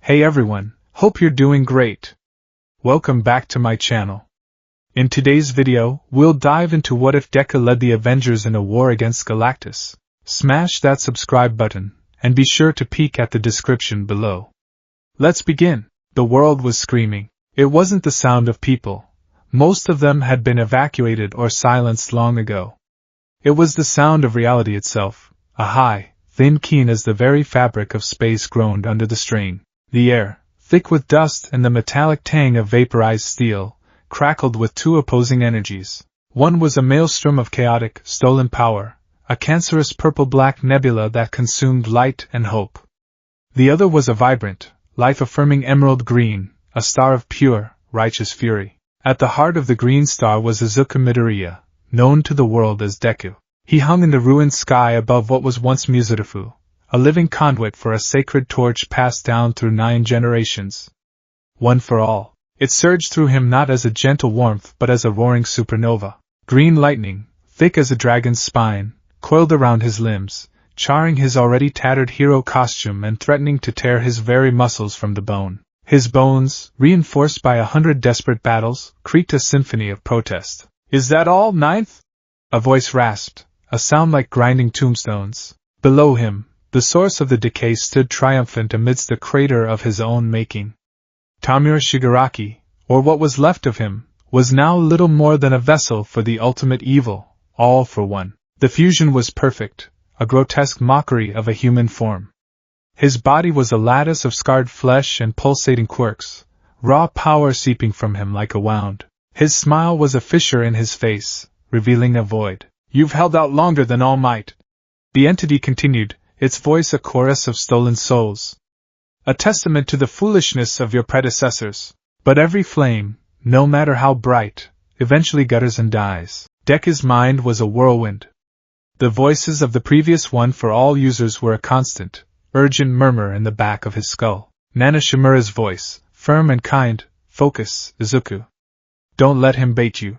Hey everyone, hope you're doing great. Welcome back to my channel. In today's video, we'll dive into what if Deku led the Avengers in a war against Galactus. Smash that subscribe button, and be sure to peek at the description below. Let's begin. The world was screaming. It wasn't the sound of people. Most of them had been evacuated or silenced long ago. It was the sound of reality itself, a high, thin keen as the very fabric of space groaned under the strain. The air, thick with dust and the metallic tang of vaporized steel, crackled with two opposing energies. One was a maelstrom of chaotic, stolen power, a cancerous purple-black nebula that consumed light and hope. The other was a vibrant, life-affirming emerald green, a star of pure, righteous fury. At the heart of the green star was Izuku Midoriya, known to the world as Deku. He hung in the ruined sky above what was once Muzurifu, a living conduit for a sacred torch passed down through 9 generations. One for all. It surged through him not as a gentle warmth but as a roaring supernova. Green lightning, thick as a dragon's spine, coiled around his limbs, charring his already tattered hero costume and threatening to tear his very muscles from the bone. His bones, reinforced by 100 desperate battles, creaked a symphony of protest. "Is that all, Ninth?" A voice rasped, a sound like grinding tombstones. Below him, the source of the decay stood triumphant amidst the crater of his own making. Tamura Shigaraki, or what was left of him, was now little more than a vessel for the ultimate evil, all for one. The fusion was perfect, a grotesque mockery of a human form. His body was a lattice of scarred flesh and pulsating quirks, raw power seeping from him like a wound. His smile was a fissure in his face, revealing a void. "You've held out longer than All Might," the entity continued, its voice a chorus of stolen souls. "A testament to the foolishness of your predecessors. But every flame, no matter how bright, eventually gutters and dies." Deku's mind was a whirlwind. The voices of the previous one for all users were a constant, urgent murmur in the back of his skull. Nana Shimura's voice, firm and kind: "Focus, Izuku. Don't let him bait you.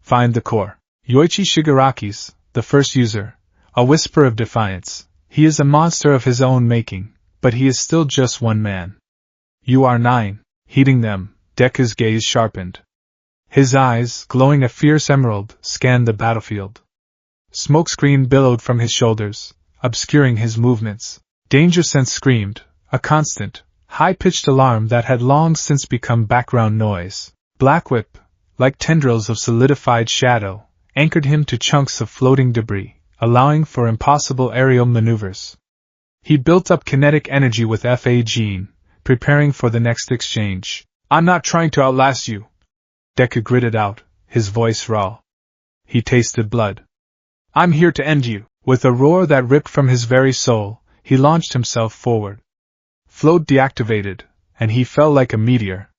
Find the core." Yoichi Shigaraki's, the first user, a whisper of defiance: "He is a monster of his own making, but he is still just one man." "You are 9. Heeding them, Deku's gaze sharpened. His eyes, glowing a fierce emerald, scanned the battlefield. Smokescreen billowed from his shoulders, obscuring his movements. Danger sense screamed, a constant, high-pitched alarm that had long since become background noise. Black whip, like tendrils of solidified shadow, anchored him to chunks of floating debris, allowing for impossible aerial maneuvers. He built up kinetic energy with Fa Gene, preparing for the next exchange. "I'm not trying to outlast you," Deku gritted out, his voice raw. He tasted blood. "I'm here to end you." With a roar that ripped from his very soul, he launched himself forward. Float deactivated, and he fell like a meteor.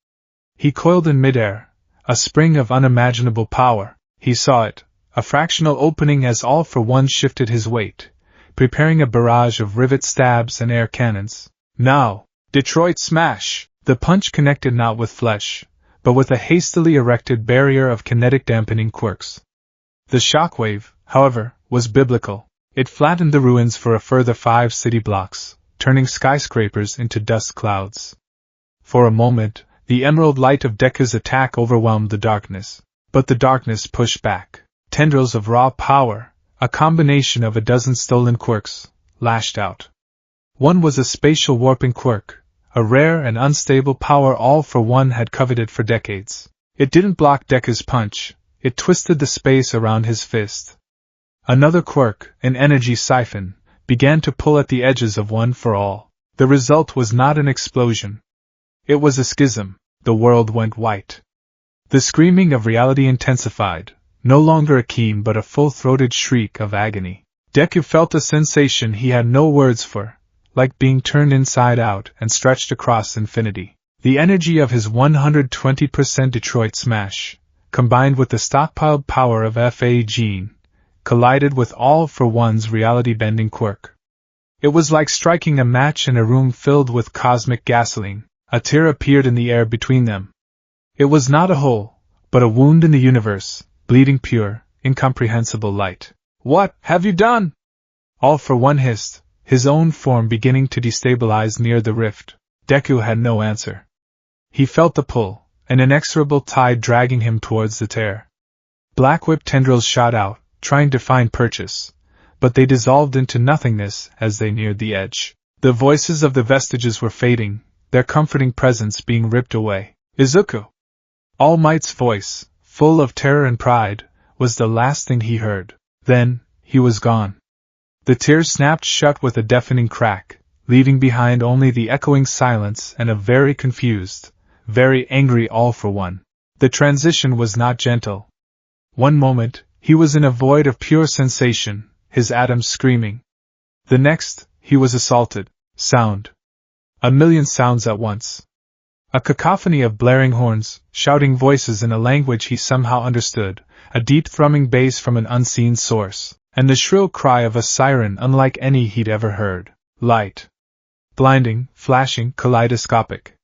He coiled in midair, a spring of unimaginable power. He saw it, a fractional opening as All for One shifted his weight, preparing a barrage of rivet stabs and air cannons. "Now, Detroit Smash!" The punch connected not with flesh, but with a hastily erected barrier of kinetic dampening quirks. The shockwave, however, was biblical. It flattened the ruins for a further 5 city blocks, turning skyscrapers into dust clouds. For a moment, the emerald light of Deku's attack overwhelmed the darkness, but the darkness pushed back. Tendrils of raw power, a combination of a dozen stolen quirks, lashed out. One was a spatial warping quirk, a rare and unstable power All for One had coveted for decades. It didn't block Deku's punch, it twisted the space around his fist. Another quirk, an energy siphon, began to pull at the edges of One for All. The result was not an explosion. It was a schism. The world went white. The screaming of reality intensified, no longer a keen but a full-throated shriek of agony. Deku felt a sensation he had no words for, like being turned inside out and stretched across infinity. The energy of his 120% Detroit Smash, combined with the stockpiled power of Fa Gene, collided with All for One's reality-bending quirk. It was like striking a match in a room filled with cosmic gasoline. A tear appeared in the air between them. It was not a hole, but a wound in the universe, bleeding pure, incomprehensible light. "What have you done?" All for One hissed, his own form beginning to destabilize near the rift. Deku had no answer. He felt the pull, an inexorable tide dragging him towards the tear. Black whip tendrils shot out, trying to find purchase, but they dissolved into nothingness as they neared the edge. The voices of the vestiges were fading, their comforting presence being ripped away. Izuku! All Might's voice, full of terror and pride, was the last thing he heard. Then, he was gone. The tears snapped shut with a deafening crack, leaving behind only the echoing silence and a very confused, very angry All for One. The transition was not gentle. One moment, he was in a void of pure sensation, his atoms screaming. The next, he was assaulted. Sound. A million sounds at once. A cacophony of blaring horns, shouting voices in a language he somehow understood, a deep thrumming bass from an unseen source, and the shrill cry of a siren unlike any he'd ever heard. Light. Blinding, flashing, kaleidoscopic.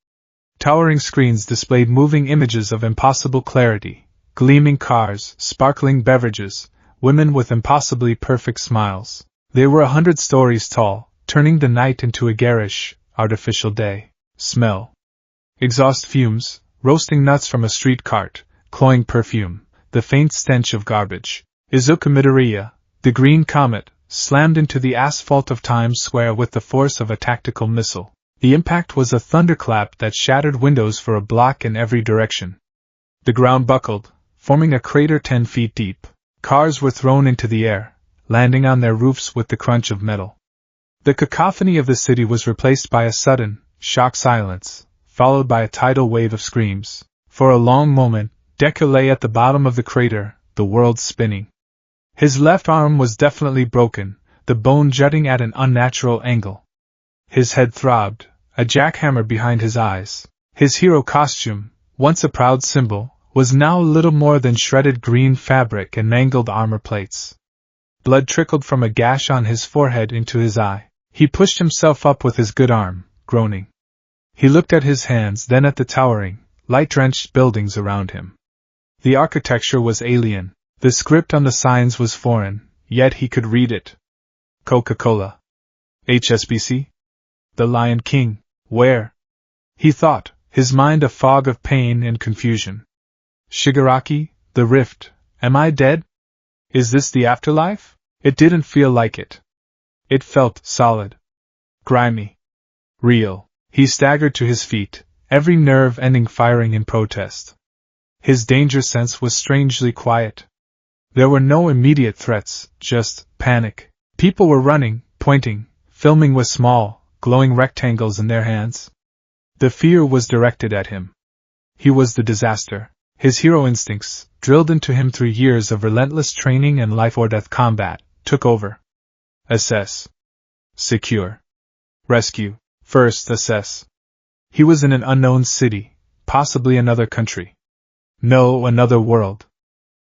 Towering screens displayed moving images of impossible clarity, gleaming cars, sparkling beverages, women with impossibly perfect smiles. They were 100 stories tall, turning the night into a garish, artificial day. Smell. Exhaust fumes, roasting nuts from a street cart, cloying perfume, the faint stench of garbage. Izuku Midoriya, the green comet, slammed into the asphalt of Times Square with the force of a tactical missile. The impact was a thunderclap that shattered windows for a block in every direction. The ground buckled, forming a crater 10 feet deep. Cars were thrown into the air, landing on their roofs with the crunch of metal. The cacophony of the city was replaced by a sudden, shocked silence, followed by a tidal wave of screams. For a long moment, Deku lay at the bottom of the crater, the world spinning. His left arm was definitely broken, the bone jutting at an unnatural angle. His head throbbed, a jackhammer behind his eyes. His hero costume, once a proud symbol, was now little more than shredded green fabric and mangled armor plates. Blood trickled from a gash on his forehead into his eye. He pushed himself up with his good arm, groaning. He looked at his hands, then at the towering, light-drenched buildings around him. The architecture was alien. The script on the signs was foreign, yet he could read it. Coca-Cola. HSBC? The Lion King. Where? He thought, his mind a fog of pain and confusion. Shigaraki, the rift. Am I dead? Is this the afterlife? It didn't feel like it. It felt solid. Grimy. Real. He staggered to his feet, every nerve ending firing in protest. His danger sense was strangely quiet. There were no immediate threats, just panic. People were running, pointing, filming with small, glowing rectangles in their hands. The fear was directed at him. He was the disaster. His hero instincts, drilled into him through years of relentless training and life-or-death combat, took over. Assess. Secure. Rescue. First assess. He was in an unknown city, possibly another country. No, another world.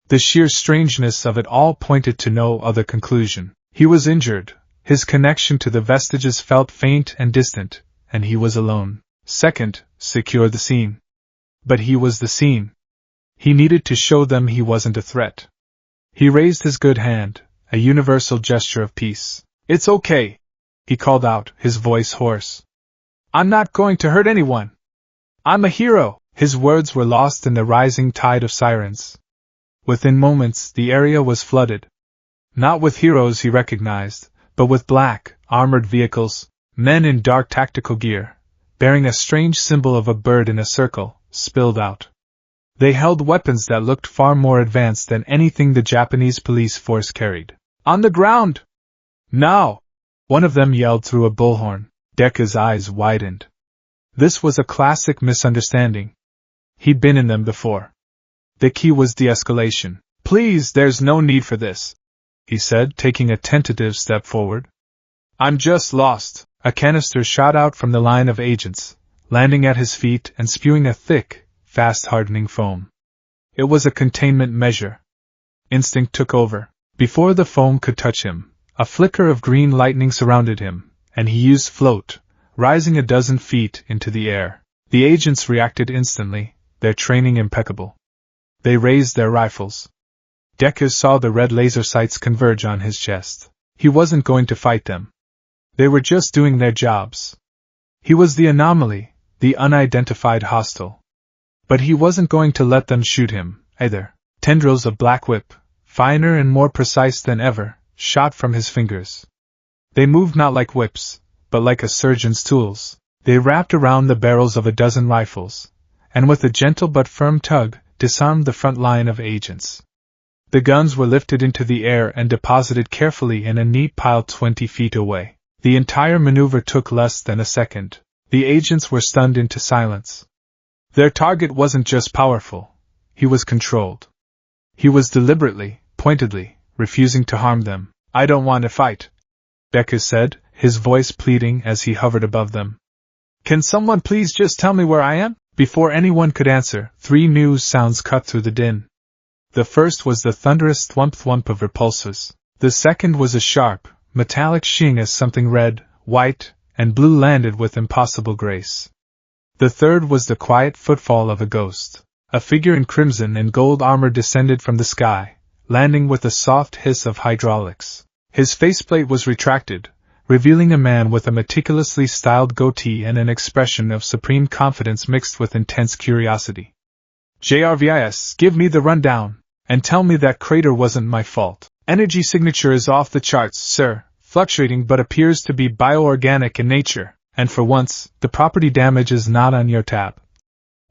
The sheer strangeness of it all pointed to no other conclusion. He was injured, his connection to the vestiges felt faint and distant, and he was alone. Second, secure the scene. But he was the scene. He needed to show them he wasn't a threat. He raised his good hand, a universal gesture of peace. It's okay, he called out, his voice hoarse. I'm not going to hurt anyone. I'm a hero. His words were lost in the rising tide of sirens. Within moments, the area was flooded. Not with heroes he recognized, but with black, armored vehicles, men in dark tactical gear, bearing a strange symbol of a bird in a circle, spilled out. They held weapons that looked far more advanced than anything the Japanese police force carried. On the ground! Now! One of them yelled through a bullhorn. Deku's eyes widened. This was a classic misunderstanding. He'd been in them before. The key was de-escalation. Please, there's no need for this, he said, taking a tentative step forward. I'm just lost. A canister shot out from the line of agents, landing at his feet and spewing a thick, fast-hardening foam. It was a containment measure. Instinct took over. Before the foam could touch him, a flicker of green lightning surrounded him, and he used float, rising a dozen feet into the air. The agents reacted instantly, their training impeccable. They raised their rifles. Deku saw the red laser sights converge on his chest. He wasn't going to fight them. They were just doing their jobs. He was the anomaly, the unidentified hostile. But he wasn't going to let them shoot him, either. Tendrils of black whip, finer and more precise than ever, shot from his fingers. They moved not like whips, but like a surgeon's tools. They wrapped around the barrels of a dozen rifles, and with a gentle but firm tug, disarmed the front line of agents. The guns were lifted into the air and deposited carefully in a neat pile 20 feet away. The entire maneuver took less than a second. The agents were stunned into silence. Their target wasn't just powerful, he was controlled. He was deliberately, pointedly, refusing to harm them. "I don't want to fight," Deku said, his voice pleading as he hovered above them. "Can someone please just tell me where I am?" Before anyone could answer, 3 new sounds cut through the din. The first was the thunderous thwump-thwump of repulsors. The second was a sharp, metallic shing as something red, white, and blue landed with impossible grace. The third was the quiet footfall of a ghost. A figure in crimson and gold armor descended from the sky, landing with a soft hiss of hydraulics. His faceplate was retracted, revealing a man with a meticulously styled goatee and an expression of supreme confidence mixed with intense curiosity. "JRVIS, give me the rundown, and tell me that crater wasn't my fault. Energy signature is off the charts, sir, fluctuating but appears to be bioorganic in nature, and for once, the property damage is not on your tab."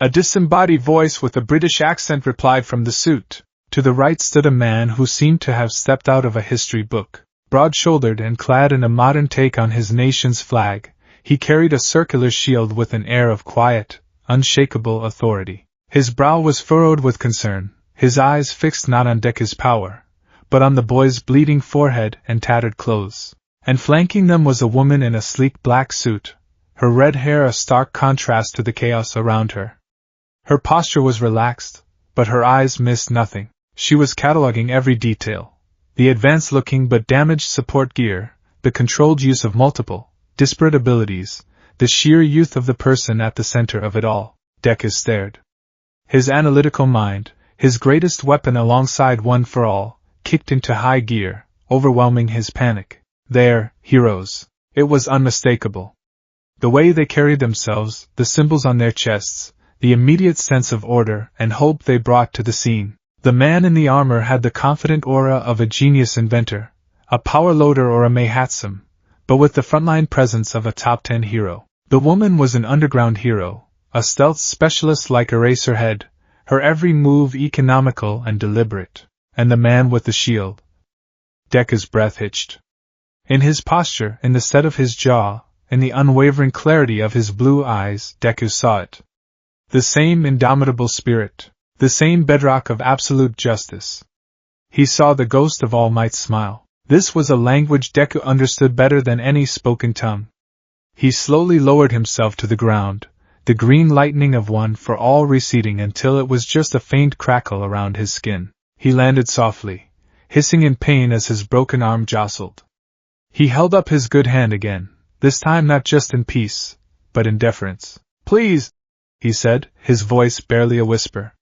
A disembodied voice with a British accent replied from the suit. To the right stood a man who seemed to have stepped out of a history book. Broad-shouldered and clad in a modern take on his nation's flag, he carried a circular shield with an air of quiet, unshakable authority. His brow was furrowed with concern, his eyes fixed not on Deku's power, but on the boy's bleeding forehead and tattered clothes. And flanking them was a woman in a sleek black suit, her red hair a stark contrast to the chaos around her. Her posture was relaxed, but her eyes missed nothing. She was cataloging every detail. The advanced-looking but damaged support gear, the controlled use of multiple, disparate abilities, the sheer youth of the person at the center of it all. Deku stared. His analytical mind, his greatest weapon alongside One for All, kicked into high gear, overwhelming his panic. Their heroes. It was unmistakable. The way they carried themselves, the symbols on their chests, the immediate sense of order and hope they brought to the scene. The man in the armor had the confident aura of a genius inventor, a power loader or a Mayhatsum, but with the frontline presence of a top 10 hero. The woman was an underground hero, a stealth specialist like Eraserhead, her every move economical and deliberate. And the man with the shield. Deku's breath hitched. In his posture, in the set of his jaw, in the unwavering clarity of his blue eyes, Deku saw it. The same indomitable spirit. The same bedrock of absolute justice. He saw the ghost of All Might's smile. This was a language Deku understood better than any spoken tongue. He slowly lowered himself to the ground, the green lightning of One for All receding until it was just a faint crackle around his skin. He landed softly, hissing in pain as his broken arm jostled. He held up his good hand again, this time not just in peace, but in deference. "Please," he said, his voice barely a whisper.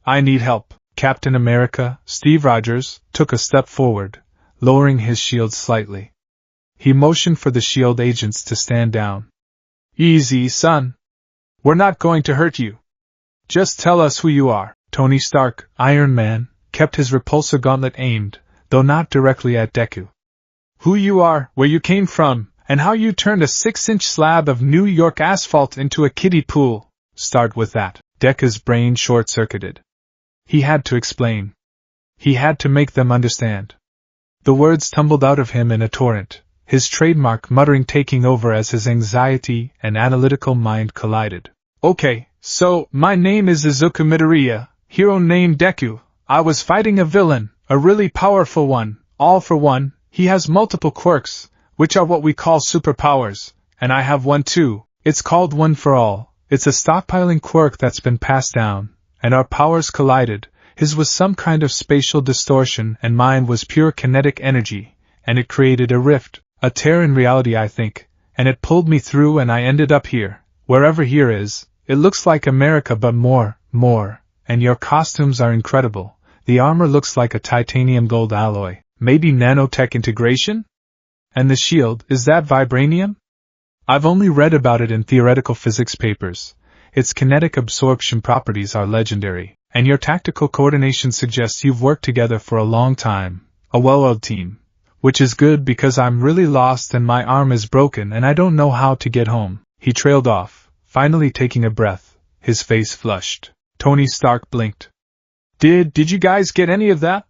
"I need help." Captain America, Steve Rogers, took a step forward, lowering his shield slightly. He motioned for the shield agents to stand down. "Easy, son. We're not going to hurt you. Just tell us who you are." Tony Stark, Iron Man, kept his repulsor gauntlet aimed, though not directly at Deku. "Who you are, where you came from, and how you turned a 6-inch slab of New York asphalt into a kiddie pool. Start with that." Deku's brain short-circuited. He had to explain. He had to make them understand. The words tumbled out of him in a torrent, his trademark muttering taking over as his anxiety and analytical mind collided. "Okay, so, my name is Izuku Midoriya, hero named Deku. I was fighting a villain, a really powerful one, all for one. He has multiple quirks, which are what we call superpowers, and I have one too. It's called One for All. It's a stockpiling quirk that's been passed down, and our powers collided. His was some kind of spatial distortion and mine was pure kinetic energy, and it created a rift, a tear in reality I think, and it pulled me through and I ended up here, wherever here is. It looks like America but more, and your costumes are incredible. The armor looks like a titanium gold alloy, maybe nanotech integration? And the shield, is that vibranium? I've only read about it in theoretical physics papers. Its kinetic absorption properties are legendary, and your tactical coordination suggests you've worked together for a long time, a well-oiled team. Which is good because I'm really lost and my arm is broken and I don't know how to get home. He trailed off, finally taking a breath, his face flushed. Tony Stark blinked. Did you guys get any of that?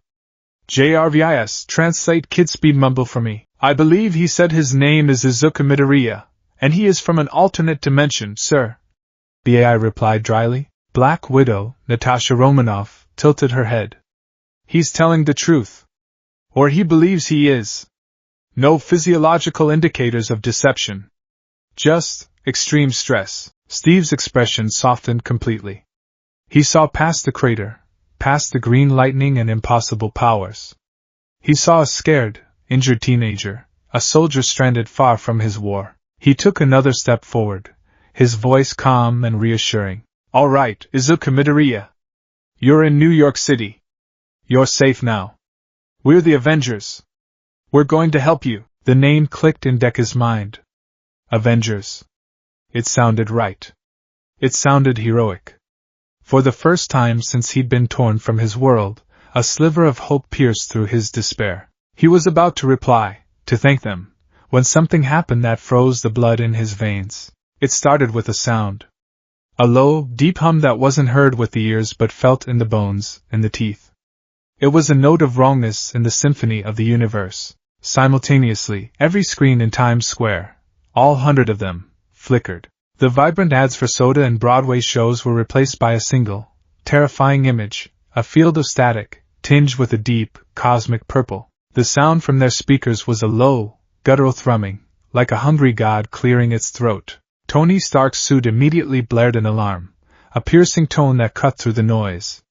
JRVIS, translate Kidspeed mumble for me. I believe he said his name is Izuku Midoriya, and he is from an alternate dimension, sir. The AI replied dryly. Black Widow, Natasha Romanoff, tilted her head. He's telling the truth. Or he believes he is. No physiological indicators of deception. Just extreme stress. Steve's expression softened completely. He saw past the crater, past the green lightning and impossible powers. He saw a scared, injured teenager, a soldier stranded far from his war. He took another step forward, his voice calm and reassuring. All right, Izuku Midoriya. You're in New York City. You're safe now. We're the Avengers. We're going to help you. The name clicked in Deku's mind. Avengers. It sounded right. It sounded heroic. For the first time since he'd been torn from his world, a sliver of hope pierced through his despair. He was about to reply, to thank them, when something happened that froze the blood in his veins. It started with a sound. A low, deep hum that wasn't heard with the ears but felt in the bones, in the teeth. It was a note of wrongness in the symphony of the universe. Simultaneously, every screen in Times Square, all 100 of them, flickered. The vibrant ads for soda and Broadway shows were replaced by a single, terrifying image, a field of static, tinged with a deep, cosmic purple. The sound from their speakers was a low, guttural thrumming, like a hungry god clearing its throat. Tony Stark's suit immediately blared an alarm, a piercing tone that cut through the noise.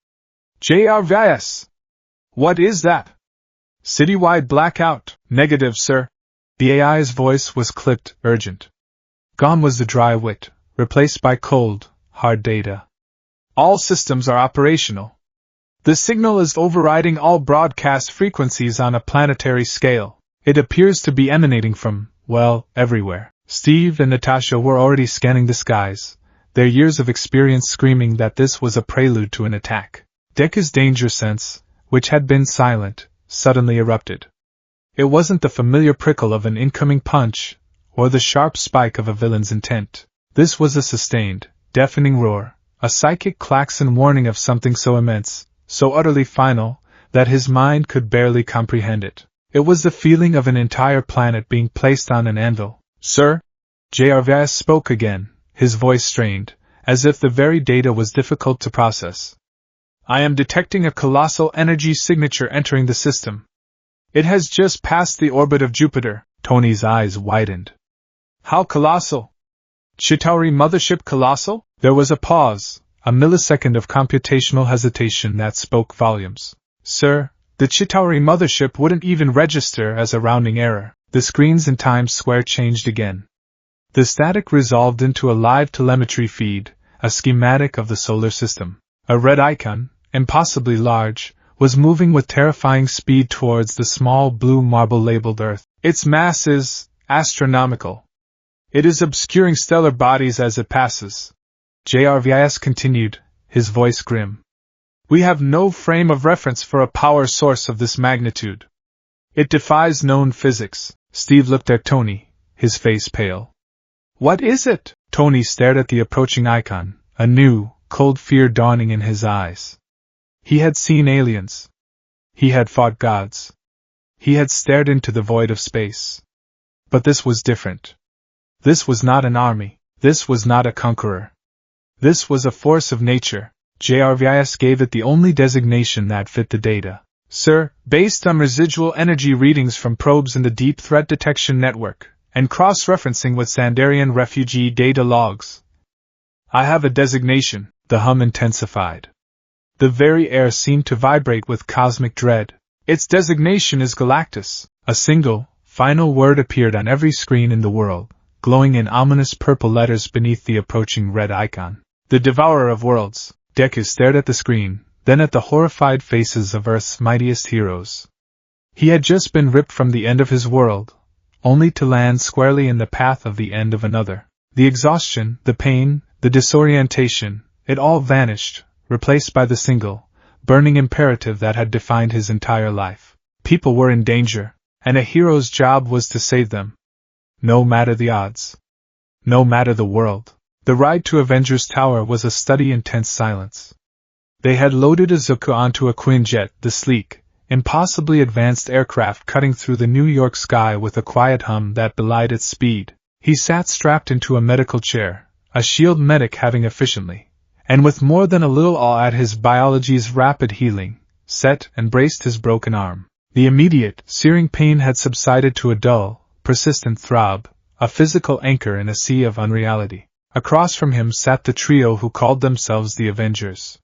JRVIS! What is that? Citywide blackout. Negative, sir. The AI's voice was clipped, urgent. Gone was the dry wit, replaced by cold, hard data. All systems are operational. The signal is overriding all broadcast frequencies on a planetary scale. It appears to be emanating from, well, everywhere. Steve and Natasha were already scanning the skies, their years of experience screaming that this was a prelude to an attack. Deku's danger sense, which had been silent, suddenly erupted. It wasn't the familiar prickle of an incoming punch, or the sharp spike of a villain's intent. This was a sustained, deafening roar, a psychic klaxon warning of something so immense, so utterly final, that his mind could barely comprehend it. It was the feeling of an entire planet being placed on an anvil. Sir? JRVIS spoke again, his voice strained, as if the very data was difficult to process. I am detecting a colossal energy signature entering the system. It has just passed the orbit of Jupiter. Tony's eyes widened. How colossal? Chitauri mothership colossal? There was a pause, a millisecond of computational hesitation that spoke volumes. Sir, the Chitauri mothership wouldn't even register as a rounding error. The screens in Times Square changed again. The static resolved into a live telemetry feed, a schematic of the solar system. A red icon, impossibly large, was moving with terrifying speed towards the small blue marble labeled Earth. Its mass is astronomical. It is obscuring stellar bodies as it passes. JRVIS continued, his voice grim. We have no frame of reference for a power source of this magnitude. It defies known physics. Steve looked at Tony, his face pale. What is it? Tony stared at the approaching icon, a new, cold fear dawning in his eyes. He had seen aliens. He had fought gods. He had stared into the void of space. But this was different. This was not an army. This was not a conqueror. This was a force of nature. JRVIS gave it the only designation that fit the data. Sir, based on residual energy readings from probes in the Deep Threat Detection Network, and cross-referencing with Sandarian refugee data logs. I have a designation. The hum intensified. The very air seemed to vibrate with cosmic dread. Its designation is Galactus. A single, final word appeared on every screen in the world, glowing in ominous purple letters beneath the approaching red icon. The Devourer of Worlds. Deku stared at the screen, then at the horrified faces of Earth's mightiest heroes. He had just been ripped from the end of his world, only to land squarely in the path of the end of another. The exhaustion, the pain, the disorientation, it all vanished, replaced by the single, burning imperative that had defined his entire life. People were in danger, and a hero's job was to save them. No matter the odds. No matter the world. The ride to Avengers Tower was a study in tense silence. They had loaded Izuku onto a Quinjet, the sleek, impossibly advanced aircraft cutting through the New York sky with a quiet hum that belied its speed. He sat strapped into a medical chair, a shield medic having efficiently, and with more than a little awe at his biology's rapid healing, set and braced his broken arm. The immediate, searing pain had subsided to a dull, persistent throb, a physical anchor in a sea of unreality. Across from him sat the trio who called themselves the Avengers.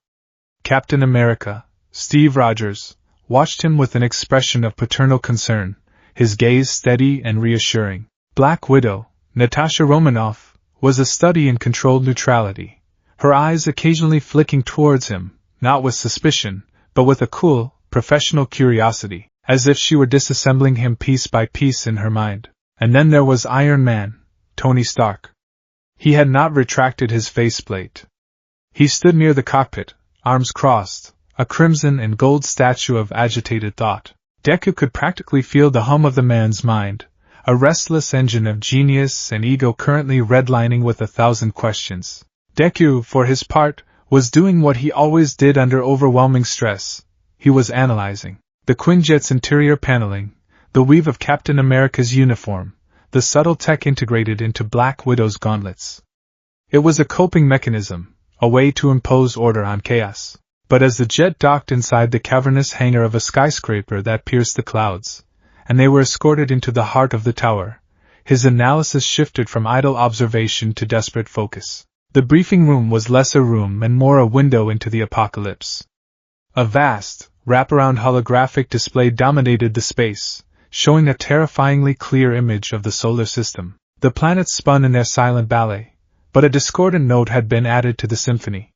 Captain America, Steve Rogers, watched him with an expression of paternal concern, his gaze steady and reassuring. Black Widow, Natasha Romanoff, was a study in controlled neutrality, her eyes occasionally flicking towards him, not with suspicion, but with a cool, professional curiosity, as if she were disassembling him piece by piece in her mind. And then there was Iron Man, Tony Stark. He had not retracted his faceplate. He stood near the cockpit, arms crossed, a crimson and gold statue of agitated thought. Deku could practically feel the hum of the man's mind, a restless engine of genius and ego currently redlining with 1,000 questions. Deku, for his part, was doing what he always did under overwhelming stress. He was analyzing the Quinjet's interior paneling, the weave of Captain America's uniform, the subtle tech integrated into Black Widow's gauntlets. It was a coping mechanism, a way to impose order on chaos. But as the jet docked inside the cavernous hangar of a skyscraper that pierced the clouds, and they were escorted into the heart of the tower, his analysis shifted from idle observation to desperate focus. The briefing room was less a room and more a window into the apocalypse. A vast, wraparound holographic display dominated the space, showing a terrifyingly clear image of the solar system. The planets spun in their silent ballet, but a discordant note had been added to the symphony.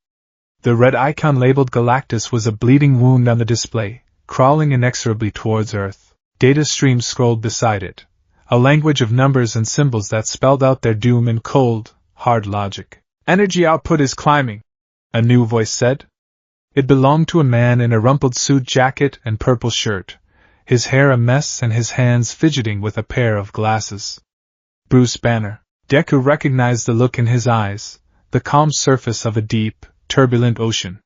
The red icon labeled Galactus was a bleeding wound on the display, crawling inexorably towards Earth. Data streams scrolled beside it, a language of numbers and symbols that spelled out their doom in cold, hard logic. Energy output is climbing, a new voice said. It belonged to a man in a rumpled suit jacket and purple shirt, his hair a mess and his hands fidgeting with a pair of glasses. Bruce Banner. Deku recognized the look in his eyes, the calm surface of a deep, turbulent ocean.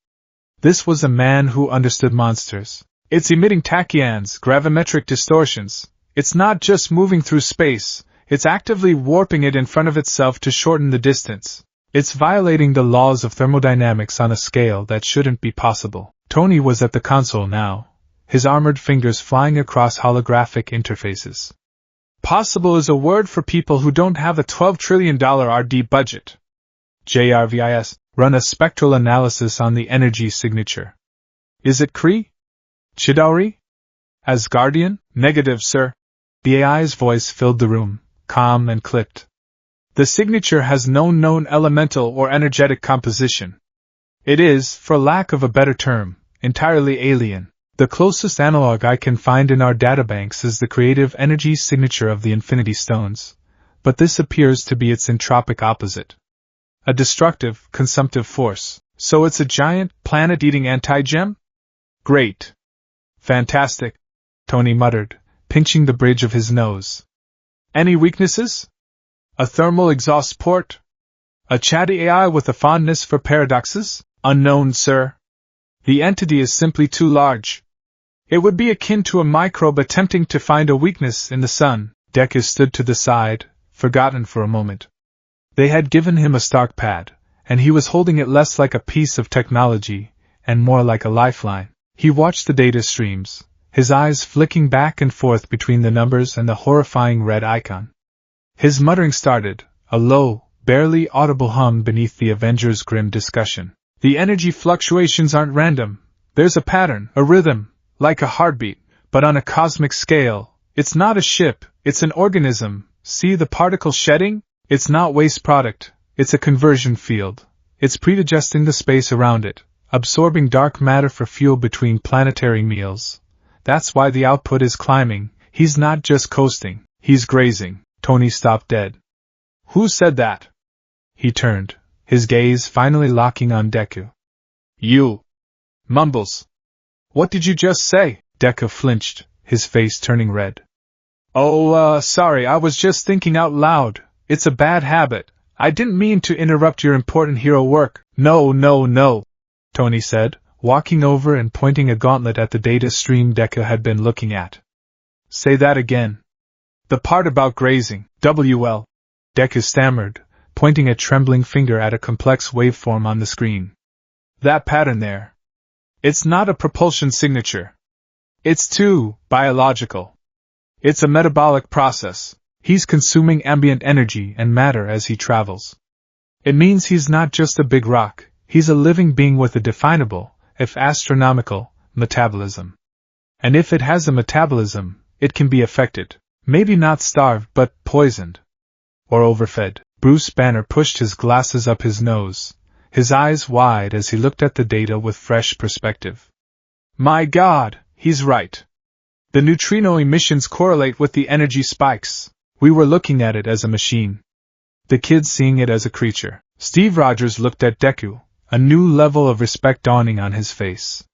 This was a man who understood monsters. It's emitting tachyons, gravimetric distortions. It's not just moving through space, it's actively warping it in front of itself to shorten the distance. It's violating the laws of thermodynamics on a scale that shouldn't be possible. Tony was at the console now, his armored fingers flying across holographic interfaces. Possible is a word for people who don't have a $12 trillion RD budget. JRVIS, run a spectral analysis on the energy signature. Is it Kree? Chidori? Asgardian? Negative, sir. The AI's voice filled the room, calm and clipped. The signature has no known elemental or energetic composition. It is, for lack of a better term, entirely alien. The closest analog I can find in our databanks is the creative energy signature of the Infinity Stones, but this appears to be its entropic opposite. A destructive, consumptive force. So it's a giant, planet-eating anti-gem? Great. Fantastic, Tony muttered, pinching the bridge of his nose. Any weaknesses? A thermal exhaust port? A chatty AI with a fondness for paradoxes? Unknown, sir. The entity is simply too large. It would be akin to a microbe attempting to find a weakness in the sun. Deku stood to the side, forgotten for a moment. They had given him a Stark pad, and he was holding it less like a piece of technology, and more like a lifeline. He watched the data streams, his eyes flicking back and forth between the numbers and the horrifying red icon. His muttering started, a low, barely audible hum beneath the Avengers' grim discussion. The energy fluctuations aren't random. There's a pattern, a rhythm, like a heartbeat, but on a cosmic scale. It's not a ship, it's an organism. See the particle shedding? It's not waste product, it's a conversion field. It's predigesting the space around it, absorbing dark matter for fuel between planetary meals. That's why the output is climbing. He's not just coasting, He's grazing. Tony stopped dead. Who said that? He turned, his gaze finally locking on Deku. You. Mumbles. What did you just say? Deku flinched, his face turning red. Oh, sorry, I was just thinking out loud. It's a bad habit. I didn't mean to interrupt your important hero work. No, Tony said, walking over and pointing a gauntlet at the data stream Deku had been looking at. Say that again. The part about grazing. WL. Deku stammered, pointing a trembling finger at a complex waveform on the screen. That pattern there. It's not a propulsion signature. It's too biological. It's a metabolic process. He's consuming ambient energy and matter as he travels. It means he's not just a big rock, he's a living being with a definable, if astronomical, metabolism. And if it has a metabolism, it can be affected. Maybe not starved, but poisoned. Or overfed. Bruce Banner pushed his glasses up his nose, his eyes wide as he looked at the data with fresh perspective. My God, he's right. The neutrino emissions correlate with the energy spikes. We were looking at it as a machine. The kids seeing it as a creature. Steve Rogers looked at Deku, a new level of respect dawning on his face.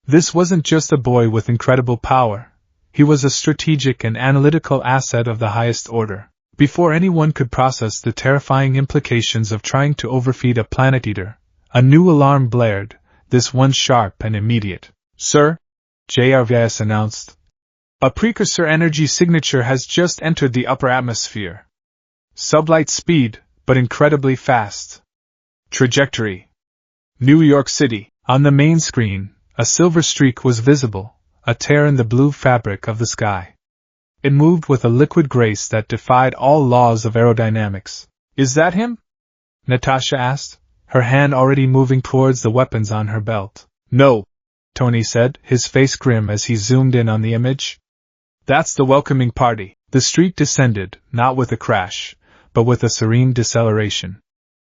This wasn't just a boy with incredible power. He was a strategic and analytical asset of the highest order. Before anyone could process the terrifying implications of trying to overfeed a planet eater, a new alarm blared, this one sharp and immediate. Sir, JRVS announced. A precursor energy signature has just entered the upper atmosphere. Sublight speed, but incredibly fast. Trajectory. New York City. On the main screen, a silver streak was visible, a tear in the blue fabric of the sky. It moved with a liquid grace that defied all laws of aerodynamics. Is that him? Natasha asked, her hand already moving towards the weapons on her belt. No, Tony said, his face grim as he zoomed in on the image. That's the welcoming party. The streak descended, not with a crash, but with a serene deceleration.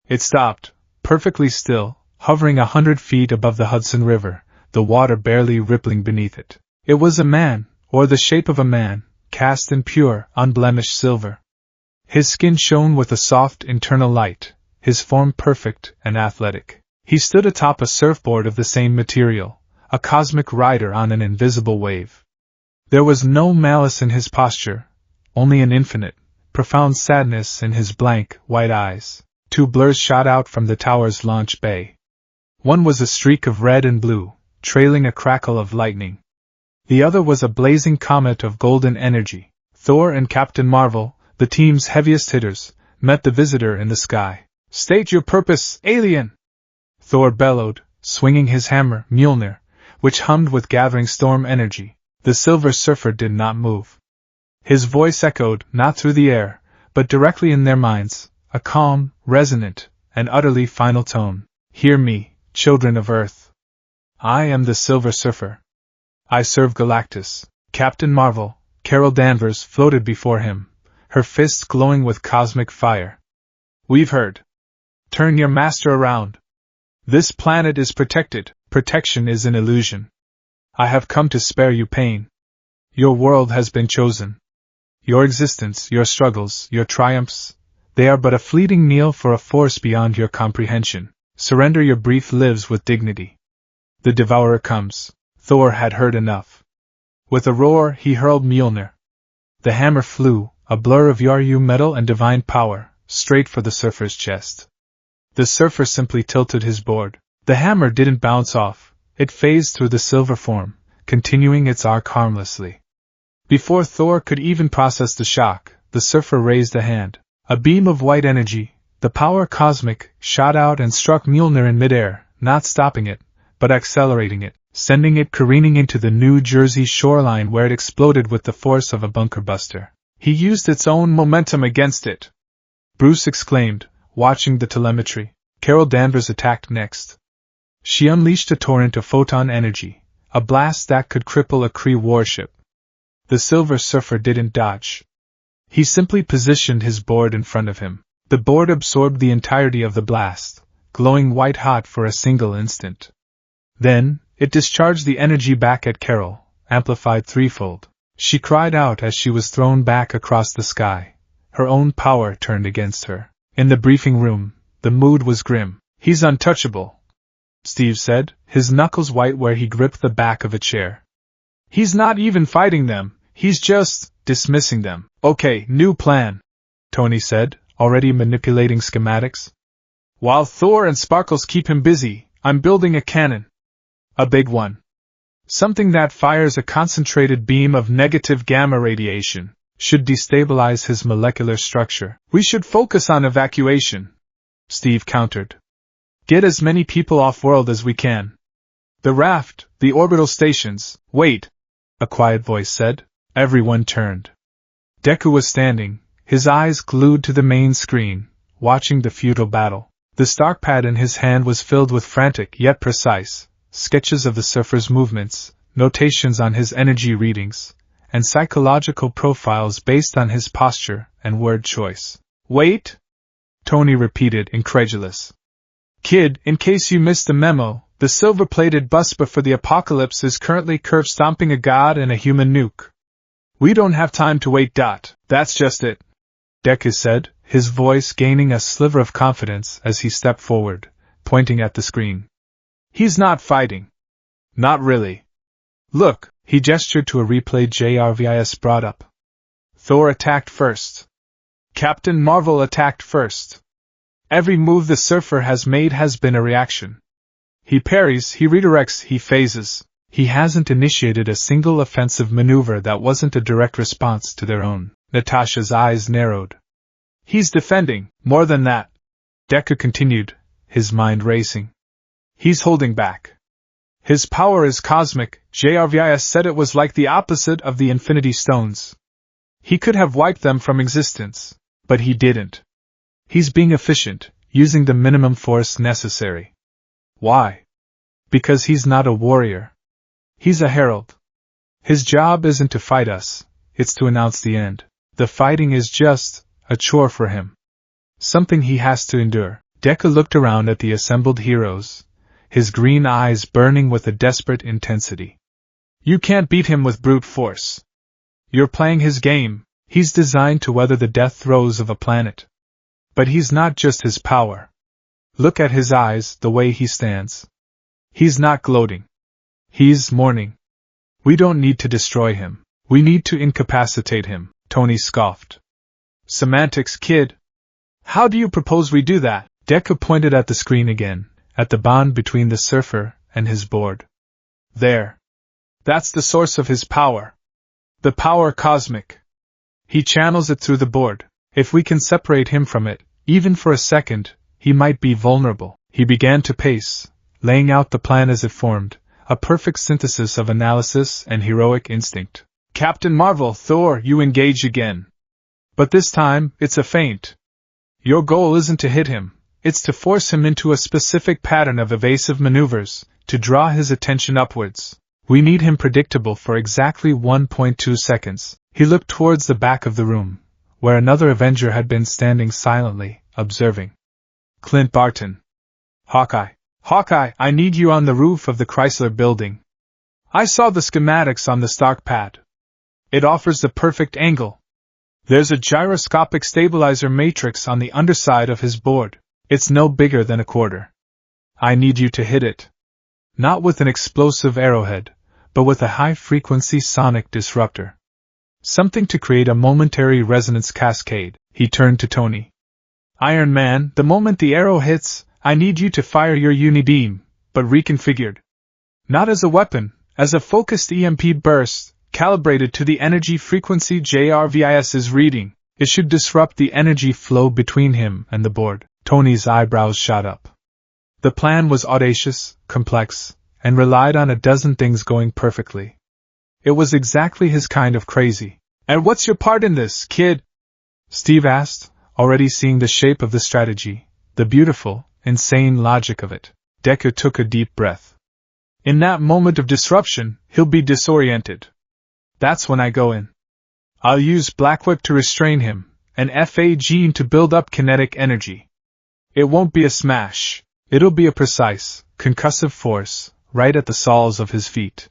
It stopped, perfectly still, hovering 100 feet above the Hudson River, the water barely rippling beneath it. It was a man, or the shape of a man, cast in pure, unblemished silver. His skin shone with a soft internal light, his form perfect and athletic. He stood atop a surfboard of the same material, a cosmic rider on an invisible wave. There was no malice in his posture, only an infinite, profound sadness in his blank, white eyes. Two blurs shot out from the tower's launch bay. One was a streak of red and blue, trailing a crackle of lightning. The other was a blazing comet of golden energy. Thor and Captain Marvel, the team's heaviest hitters, met the visitor in the sky. State your purpose, alien! Thor bellowed, swinging his hammer, Mjolnir, which hummed with gathering storm energy. The Silver Surfer did not move. His voice echoed, not through the air, but directly in their minds, a calm, resonant, and utterly final tone. Hear me, children of Earth. I am the Silver Surfer. I serve Galactus. Captain Marvel, Carol Danvers, floated before him, her fists glowing with cosmic fire. We've heard. Turn your master around. This planet is protected. Protection is an illusion. I have come to spare you pain. Your world has been chosen. Your existence, your struggles, your triumphs, they are but a fleeting meal for a force beyond your comprehension. Surrender your brief lives with dignity. The Devourer comes. Thor had heard enough. With a roar, he hurled Mjolnir. The hammer flew, a blur of Yaru metal and divine power, straight for the surfer's chest. The surfer simply tilted his board. The hammer didn't bounce off. It phased through the silver form, continuing its arc harmlessly. Before Thor could even process the shock, the surfer raised a hand. A beam of white energy, the power cosmic, shot out and struck Mjolnir in midair, not stopping it, but accelerating it, sending it careening into the New Jersey shoreline where it exploded with the force of a bunker buster. He used its own momentum against it. Bruce exclaimed, watching the telemetry. Carol Danvers attacked next. She unleashed a torrent of photon energy, a blast that could cripple a Kree warship. The Silver Surfer didn't dodge. He simply positioned his board in front of him. The board absorbed the entirety of the blast, glowing white-hot for a single instant. Then, it discharged the energy back at Carol, amplified threefold. She cried out as she was thrown back across the sky. Her own power turned against her. In the briefing room, the mood was grim. "He's untouchable," Steve said, his knuckles white where he gripped the back of a chair. "He's not even fighting them, he's just dismissing them." "Okay, new plan," Tony said, already manipulating schematics. "While Thor and Sparkles keep him busy, I'm building a cannon. A big one. Something that fires a concentrated beam of negative gamma radiation. Should destabilize his molecular structure. We should focus on evacuation," Steve countered. "Get as many people off-world as we can. The raft, the orbital stations." "Wait," a quiet voice said. Everyone turned. Deku was standing, his eyes glued to the main screen, watching the futile battle. The Stark pad in his hand was filled with frantic yet precise sketches of the surfer's movements, notations on his energy readings, and psychological profiles based on his posture and word choice. "Wait?" Tony repeated, incredulous. "Kid, in case you missed the memo, the silver-plated bus before the apocalypse is currently curve-stomping a god and a human nuke. We don't have time to wait. That's just it," Deku said, his voice gaining a sliver of confidence as he stepped forward, pointing at the screen. "He's not fighting. Not really. Look," he gestured to a replay Jarvis brought up. "Thor attacked first. Captain Marvel attacked first. Every move the surfer has made has been a reaction. He parries, he redirects, he phases. He hasn't initiated a single offensive maneuver that wasn't a direct response to their own." Natasha's eyes narrowed. "He's defending, more than that," Deku continued, his mind racing. "He's holding back. His power is cosmic. Jarvis said it was like the opposite of the Infinity Stones. He could have wiped them from existence, but he didn't. He's being efficient, using the minimum force necessary. Why? Because he's not a warrior. He's a herald. His job isn't to fight us, it's to announce the end. The fighting is just a chore for him. Something he has to endure." Deku looked around at the assembled heroes, his green eyes burning with a desperate intensity. "You can't beat him with brute force. You're playing his game. He's designed to weather the death throes of a planet. But he's not just his power. Look at his eyes, the way he stands. He's not gloating. He's mourning. We don't need to destroy him. We need to incapacitate him," Tony scoffed. "Semantics, kid. How do you propose we do that?" Deku pointed at the screen again, at the bond between the surfer and his board. "There. That's the source of his power. The power cosmic. He channels it through the board. If we can separate him from it, even for a second, he might be vulnerable." He began to pace, laying out the plan as it formed, a perfect synthesis of analysis and heroic instinct. "Captain Marvel, Thor, you engage again. But this time, it's a feint. Your goal isn't to hit him, it's to force him into a specific pattern of evasive maneuvers, to draw his attention upwards. We need him predictable for exactly 1.2 seconds. He looked towards the back of the room, where another Avenger had been standing silently, observing. "Clint Barton. Hawkeye. Hawkeye, I need you on the roof of the Chrysler building. I saw the schematics on the Stark pad. It offers the perfect angle. There's a gyroscopic stabilizer matrix on the underside of his board. It's no bigger than a quarter. I need you to hit it. Not with an explosive arrowhead, but with a high-frequency sonic disruptor. Something to create a momentary resonance cascade." He turned to Tony. "Iron Man, the moment the arrow hits, I need you to fire your unibeam, but reconfigured. Not as a weapon, as a focused EMP burst, calibrated to the energy frequency Jarvis is reading. It should disrupt the energy flow between him and the board." Tony's eyebrows shot up. The plan was audacious, complex, and relied on a dozen things going perfectly. It was exactly his kind of crazy. "And what's your part in this, kid?" Steve asked, already seeing the shape of the strategy, the beautiful, insane logic of it. Deku took a deep breath. "In that moment of disruption, he'll be disoriented. That's when I go in. I'll use Black Whip to restrain him, and FA Gene to build up kinetic energy. It won't be a smash. It'll be a precise, concussive force, right at the soles of his feet.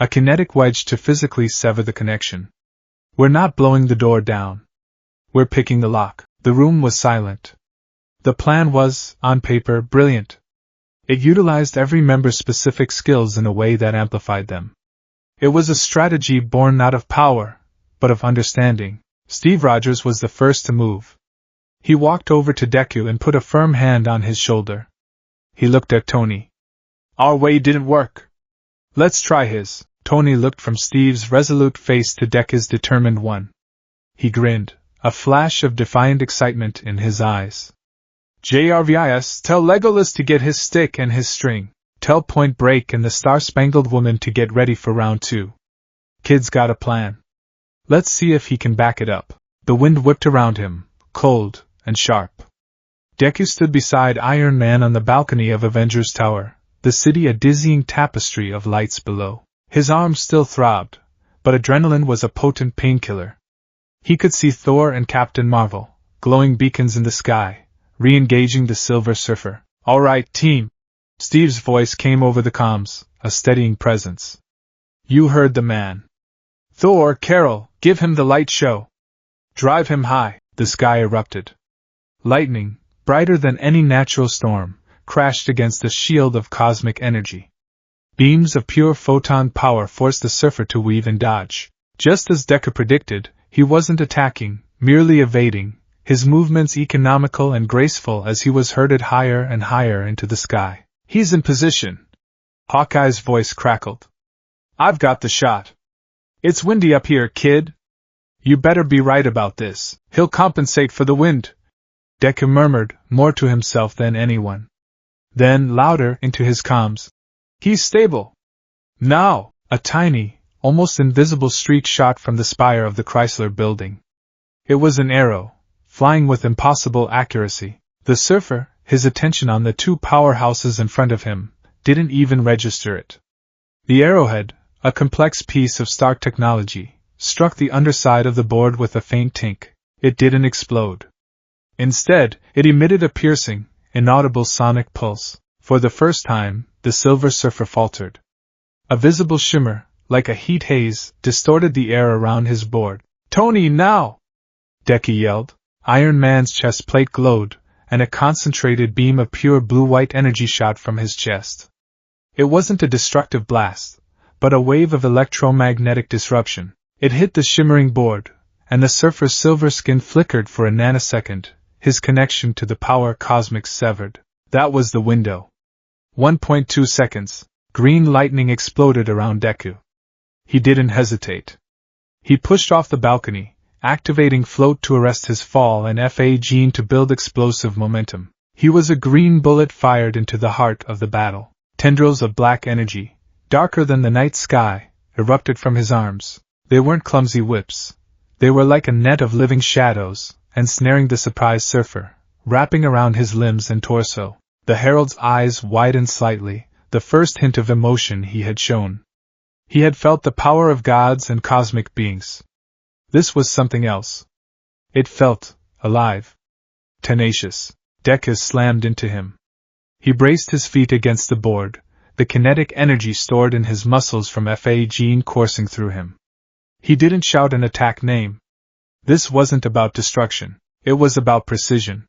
a kinetic wedge to physically sever the connection. We're not blowing the door down. We're picking the lock. The room was silent. The plan was, on paper, brilliant. It utilized every member's specific skills in a way that amplified them. It was a strategy born not of power, but of understanding. Steve Rogers was the first to move. He walked over to Deku and put a firm hand on his shoulder. He looked at Tony. Our way didn't work. Let's try his. Tony looked from Steve's resolute face to Deku's determined one. He grinned, a flash of defiant excitement in his eyes. JRVIS, tell Legolas to get his stick and his string. Tell Point Break and the Star-Spangled Woman to get ready for round 2. Kid's got a plan. Let's see if he can back it up. The wind whipped around him, cold and sharp. Deku stood beside Iron Man on the balcony of Avengers Tower, the city a dizzying tapestry of lights below. His arms still throbbed, but adrenaline was a potent painkiller. He could see Thor and Captain Marvel, glowing beacons in the sky, re-engaging the Silver Surfer. All right, team. Steve's voice came over the comms, a steadying presence. You heard the man. Thor, Carol, give him the light show. Drive him high. The sky erupted. Lightning, brighter than any natural storm, crashed against a shield of cosmic energy. Beams of pure photon power forced the surfer to weave and dodge. Just as Deku predicted, he wasn't attacking, merely evading, his movements economical and graceful as he was herded higher and higher into the sky. He's in position. Hawkeye's voice crackled. I've got the shot. It's windy up here, kid. You better be right about this. He'll compensate for the wind. Deku murmured, more to himself than anyone. Then, louder, into his comms. He's stable. Now, a tiny, almost invisible streak shot from the spire of the Chrysler building. It was an arrow, flying with impossible accuracy. The surfer, his attention on the two powerhouses in front of him, didn't even register it. The arrowhead, a complex piece of Stark technology, struck the underside of the board with a faint tink. It didn't explode. Instead, it emitted a piercing, inaudible sonic pulse. For the first time, the Silver Surfer faltered. A visible shimmer, like a heat haze, distorted the air around his board. Tony, now! Deku yelled. Iron Man's chest plate glowed, and a concentrated beam of pure blue-white energy shot from his chest. It wasn't a destructive blast, but a wave of electromagnetic disruption. It hit the shimmering board, and the surfer's silver skin flickered for a nanosecond, his connection to the power cosmics severed. That was the window. 1.2 seconds. Green lightning exploded around Deku. He didn't hesitate. He pushed off the balcony, activating float to arrest his fall and FA gene to build explosive momentum. He was a green bullet fired into the heart of the battle. Tendrils of black energy, darker than the night sky, erupted from his arms. They weren't clumsy whips. They were like a net of living shadows, ensnaring the surprised surfer, wrapping around his limbs and torso. The herald's eyes widened slightly, the first hint of emotion he had shown. He had felt the power of gods and cosmic beings. This was something else. It felt alive. Tenacious. Deku slammed into him. He braced his feet against the board, the kinetic energy stored in his muscles from FA gene coursing through him. He didn't shout an attack name. This wasn't about destruction. It was about precision.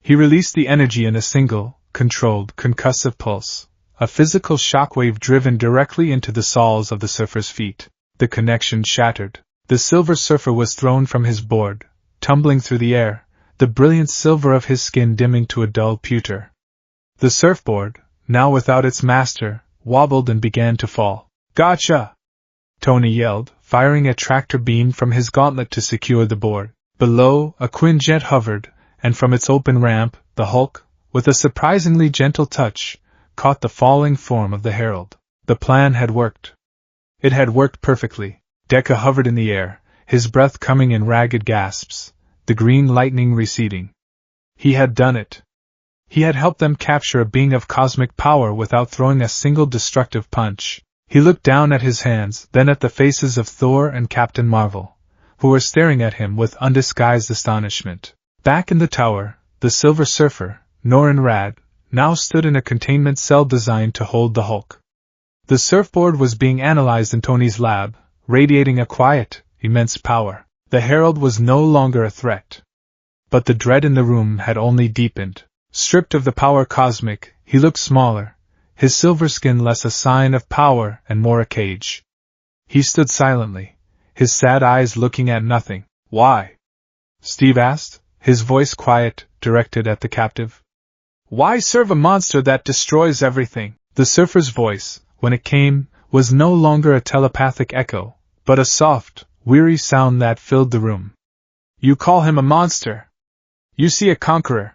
He released the energy in a single, controlled, concussive pulse, a physical shockwave driven directly into the soles of the surfer's feet. The connection shattered. The Silver Surfer was thrown from his board, tumbling through the air, the brilliant silver of his skin dimming to a dull pewter. The surfboard, now without its master, wobbled and began to fall. Gotcha! Tony yelled, firing a tractor beam from his gauntlet to secure the board. Below, a Quinjet hovered, and from its open ramp, the Hulk, with a surprisingly gentle touch, caught the falling form of the Herald. The plan had worked. It had worked perfectly. Deku hovered in the air, his breath coming in ragged gasps, the green lightning receding. He had done it. He had helped them capture a being of cosmic power without throwing a single destructive punch. He looked down at his hands, then at the faces of Thor and Captain Marvel, who were staring at him with undisguised astonishment. Back in the tower, the Silver Surfer, Norrin Rad, now stood in a containment cell designed to hold the Hulk. The surfboard was being analyzed in Tony's lab, radiating a quiet, immense power. The Herald was no longer a threat. But the dread in the room had only deepened. Stripped of the power cosmic, he looked smaller, his silver skin less a sign of power and more a cage. He stood silently, his sad eyes looking at nothing. Why? Steve asked, his voice quiet, directed at the captive. Why serve a monster that destroys everything? The surfer's voice, when it came, was no longer a telepathic echo, but a soft, weary sound that filled the room. You call him a monster. You see a conqueror.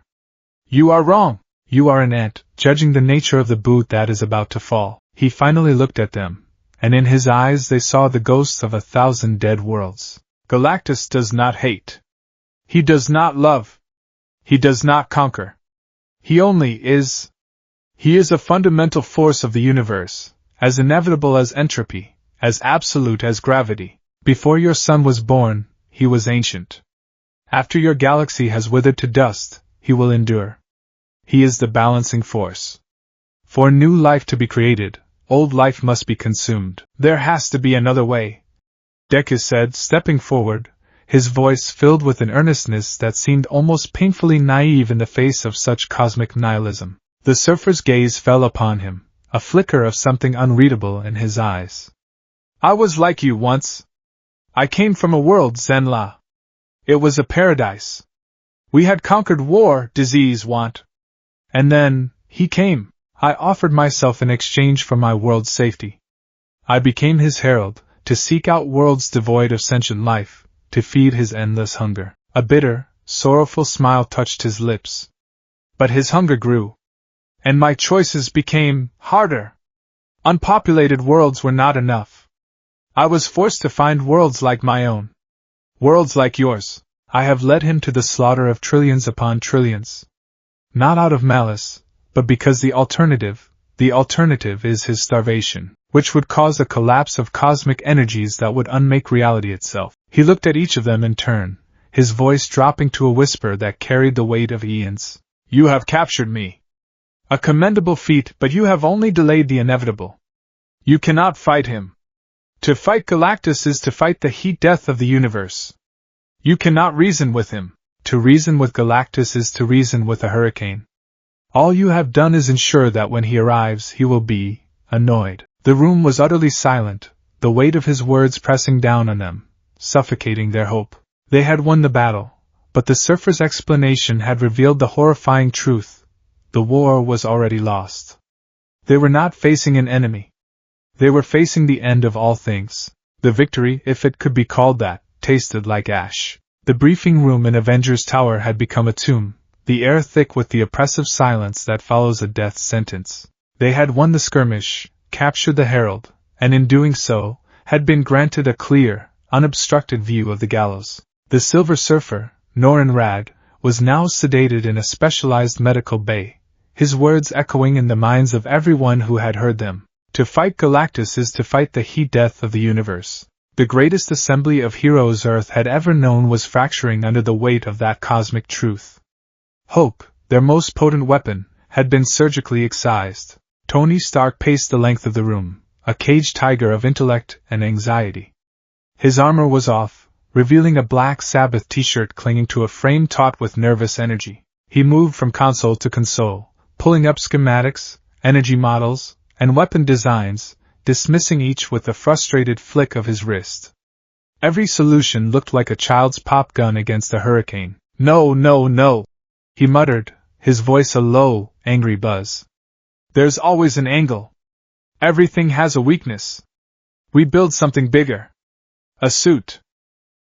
You are wrong. You are an ant, judging the nature of the boot that is about to fall. He finally looked at them, and in his eyes they saw the ghosts of 1,000 dead worlds. Galactus does not hate. He does not love. He does not conquer. He only is. He is a fundamental force of the universe, as inevitable as entropy, as absolute as gravity. Before your sun was born, he was ancient. After your galaxy has withered to dust, he will endure. He is the balancing force. For new life to be created, old life must be consumed. There has to be another way, Deku said, stepping forward, his voice filled with an earnestness that seemed almost painfully naive in the face of such cosmic nihilism. The surfer's gaze fell upon him, a flicker of something unreadable in his eyes. I was like you once. I came from a world, Zenla. It was a paradise. We had conquered war, disease, want. And then, he came. I offered myself in exchange for my world's safety. I became his herald, to seek out worlds devoid of sentient life, to feed his endless hunger. A bitter, sorrowful smile touched his lips. But his hunger grew. And my choices became harder. Unpopulated worlds were not enough. I was forced to find worlds like my own. Worlds like yours. I have led him to the slaughter of trillions upon trillions. Not out of malice, but because the alternative is his starvation, which would cause a collapse of cosmic energies that would unmake reality itself. He looked at each of them in turn, his voice dropping to a whisper that carried the weight of eons. You have captured me. A commendable feat, but you have only delayed the inevitable. You cannot fight him. To fight Galactus is to fight the heat death of the universe. You cannot reason with him. To reason with Galactus is to reason with a hurricane. All you have done is ensure that when he arrives he will be annoyed. The room was utterly silent, the weight of his words pressing down on them, suffocating their hope. They had won the battle, but the surfer's explanation had revealed the horrifying truth. The war was already lost. They were not facing an enemy. They were facing the end of all things. The victory, if it could be called that, tasted like ash. The briefing room in Avengers Tower had become a tomb, the air thick with the oppressive silence that follows a death sentence. They had won the skirmish, captured the Herald, and in doing so, had been granted a clear, unobstructed view of the gallows. The Silver Surfer, Norin Rad, was now sedated in a specialized medical bay, his words echoing in the minds of everyone who had heard them. To fight Galactus is to fight the heat death of the universe. The greatest assembly of heroes Earth had ever known was fracturing under the weight of that cosmic truth. Hope, their most potent weapon, had been surgically excised. Tony Stark paced the length of the room, a caged tiger of intellect and anxiety. His armor was off, revealing a Black Sabbath t-shirt clinging to a frame taut with nervous energy. He moved from console to console, pulling up schematics, energy models, and weapon designs, dismissing each with a frustrated flick of his wrist. Every solution looked like a child's pop gun against a hurricane. No, no, no, he muttered, his voice a low, angry buzz. There's always an angle. Everything has a weakness. We build something bigger. A suit.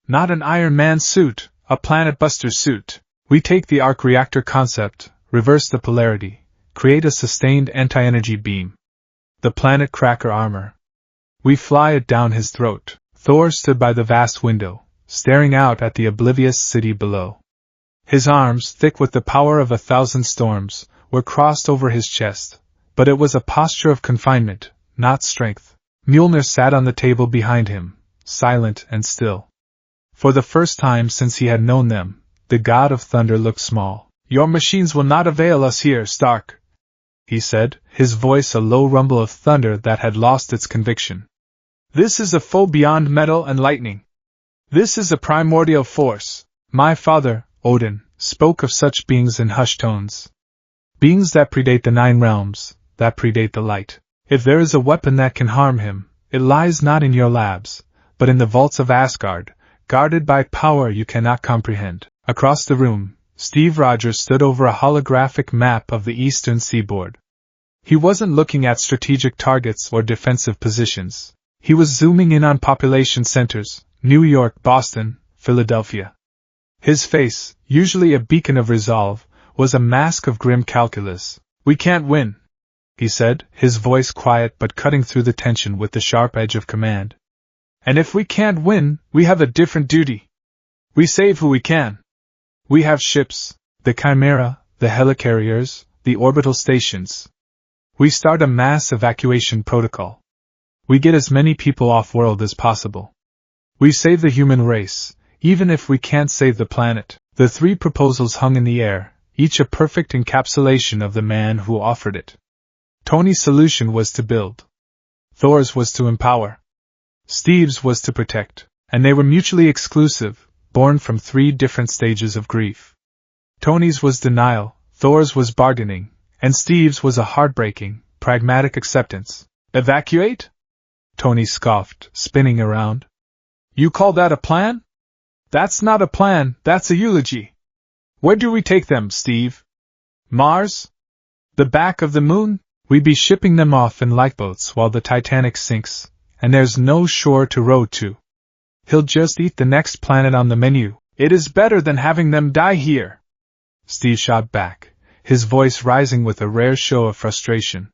Not an Iron Man suit, a Planet Buster suit. We take the arc reactor concept, reverse the polarity, create a sustained anti-energy beam. The Planet Cracker armor. We fly it down his throat. Thor stood by the vast window, staring out at the oblivious city below. His arms, thick with the power of 1,000 storms, were crossed over his chest, but it was a posture of confinement, not strength. Mjolnir sat on the table behind him, silent and still. For the first time since he had known them, the god of thunder looked small. Your machines will not avail us here, Stark. he said, his voice a low rumble of thunder that had lost its conviction. This is a foe beyond metal and lightning. This is a primordial force. My father, Odin, spoke of such beings in hushed tones. Beings that predate the 9 realms, that predate the light. If there is a weapon that can harm him, it lies not in your labs, but in the vaults of Asgard, guarded by power you cannot comprehend. Across the room, Steve Rogers stood over a holographic map of the eastern seaboard. He wasn't looking at strategic targets or defensive positions. He was zooming in on population centers, New York, Boston, Philadelphia. His face, usually a beacon of resolve, was a mask of grim calculus. We can't win, he said, his voice quiet but cutting through the tension with the sharp edge of command. And if we can't win, we have a different duty. We save who we can. We have ships, the Chimera, the helicarriers, the orbital stations. We start a mass evacuation protocol. We get as many people off-world as possible. We save the human race, even if we can't save the planet. The 3 proposals hung in the air, each a perfect encapsulation of the man who offered it. Tony's solution was to build. Thor's was to empower. Steve's was to protect, and they were mutually exclusive, born from 3 different stages of grief. Tony's was denial, Thor's was bargaining, and Steve's was a heartbreaking, pragmatic acceptance. Evacuate? Tony scoffed, spinning around. You call that a plan? That's not a plan, that's a eulogy. Where do we take them, Steve? Mars? The back of the moon? We'd be shipping them off in lifeboats while the Titanic sinks, and there's no shore to row to. He'll just eat the next planet on the menu. It is better than having them die here. Steve shot back, his voice rising with a rare show of frustration.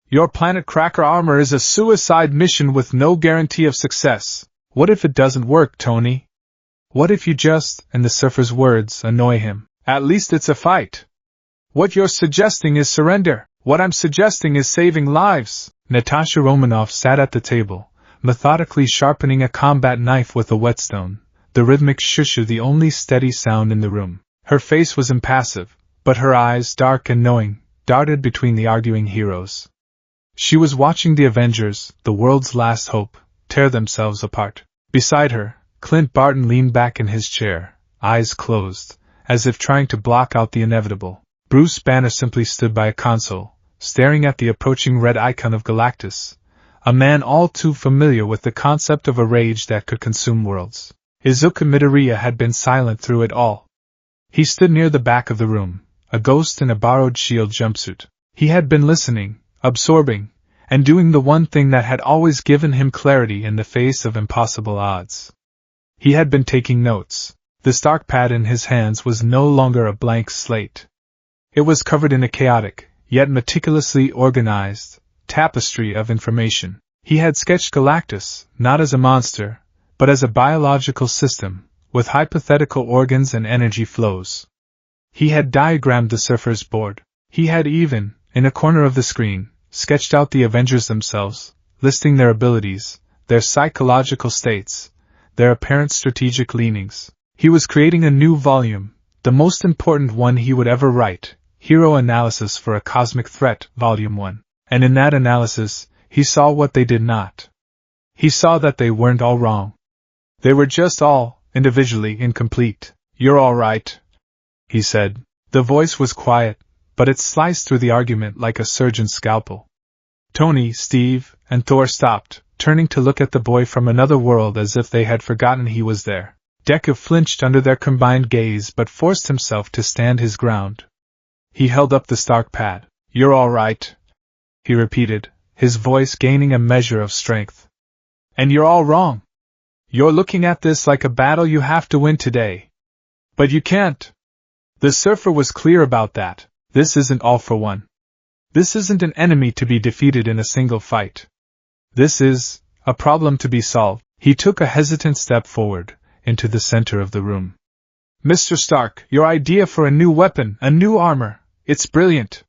Your planet cracker armor is a suicide mission with no guarantee of success. What if it doesn't work, Tony? What if you just, and the surfer's words annoy him, at least it's a fight. What you're suggesting is surrender. What I'm suggesting is saving lives. Natasha Romanoff sat at the table, methodically sharpening a combat knife with a whetstone, the rhythmic shushu the only steady sound in the room. Her face was impassive, but her eyes, dark and knowing, darted between the arguing heroes. She was watching the Avengers, the world's last hope, tear themselves apart. Beside her, Clint Barton leaned back in his chair, eyes closed, as if trying to block out the inevitable. Bruce Banner simply stood by a console, staring at the approaching red icon of Galactus, a man all too familiar with the concept of a rage that could consume worlds. Izuka Midoriya had been silent through it all. He stood near the back of the room, a ghost in a borrowed shield jumpsuit. He had been listening, absorbing, and doing the one thing that had always given him clarity in the face of impossible odds. He had been taking notes. The Stark pad in his hands was no longer a blank slate. It was covered in a chaotic, yet meticulously organized, tapestry of information. He had sketched Galactus, not as a monster, but as a biological system, with hypothetical organs and energy flows. He had diagrammed the surfer's board. He had even, in a corner of the screen, sketched out the Avengers themselves, listing their abilities, their psychological states, their apparent strategic leanings. He was creating a new volume, the most important one he would ever write, Hero Analysis for a Cosmic Threat, Volume 1. And in that analysis, he saw what they did not. He saw that they weren't all wrong. They were just all, individually, incomplete. You're all right, he said. The voice was quiet, but it sliced through the argument like a surgeon's scalpel. Tony, Steve, and Thor stopped, turning to look at the boy from another world as if they had forgotten he was there. Deku flinched under their combined gaze but forced himself to stand his ground. He held up the Stark pad. You're all right, he repeated, his voice gaining a measure of strength. And you're all wrong. You're looking at this like a battle you have to win today. But you can't. The surfer was clear about that. This isn't all for one. This isn't an enemy to be defeated in a single fight. This is a problem to be solved. He took a hesitant step forward, into the center of the room. Mr. Stark, your idea for a new weapon, a new armor, it's brilliant.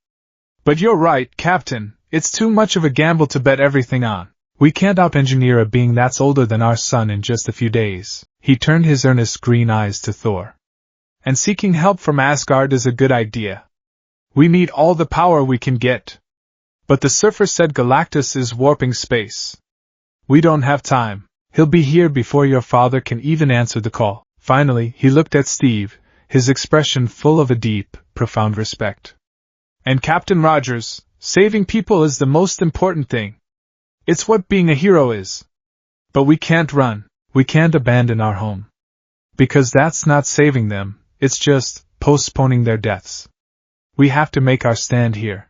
But you're right, Captain, it's too much of a gamble to bet everything on. We can't out-engineer a being that's older than our sun in just a few days. He turned his earnest green eyes to Thor. And seeking help from Asgard is a good idea. We need all the power we can get. But the surfer said Galactus is warping space. We don't have time. He'll be here before your father can even answer the call. Finally, he looked at Steve, his expression full of a deep, profound respect. And Captain Rogers, saving people is the most important thing. It's what being a hero is. But we can't run. We can't abandon our home. Because that's not saving them, it's just postponing their deaths. We have to make our stand here.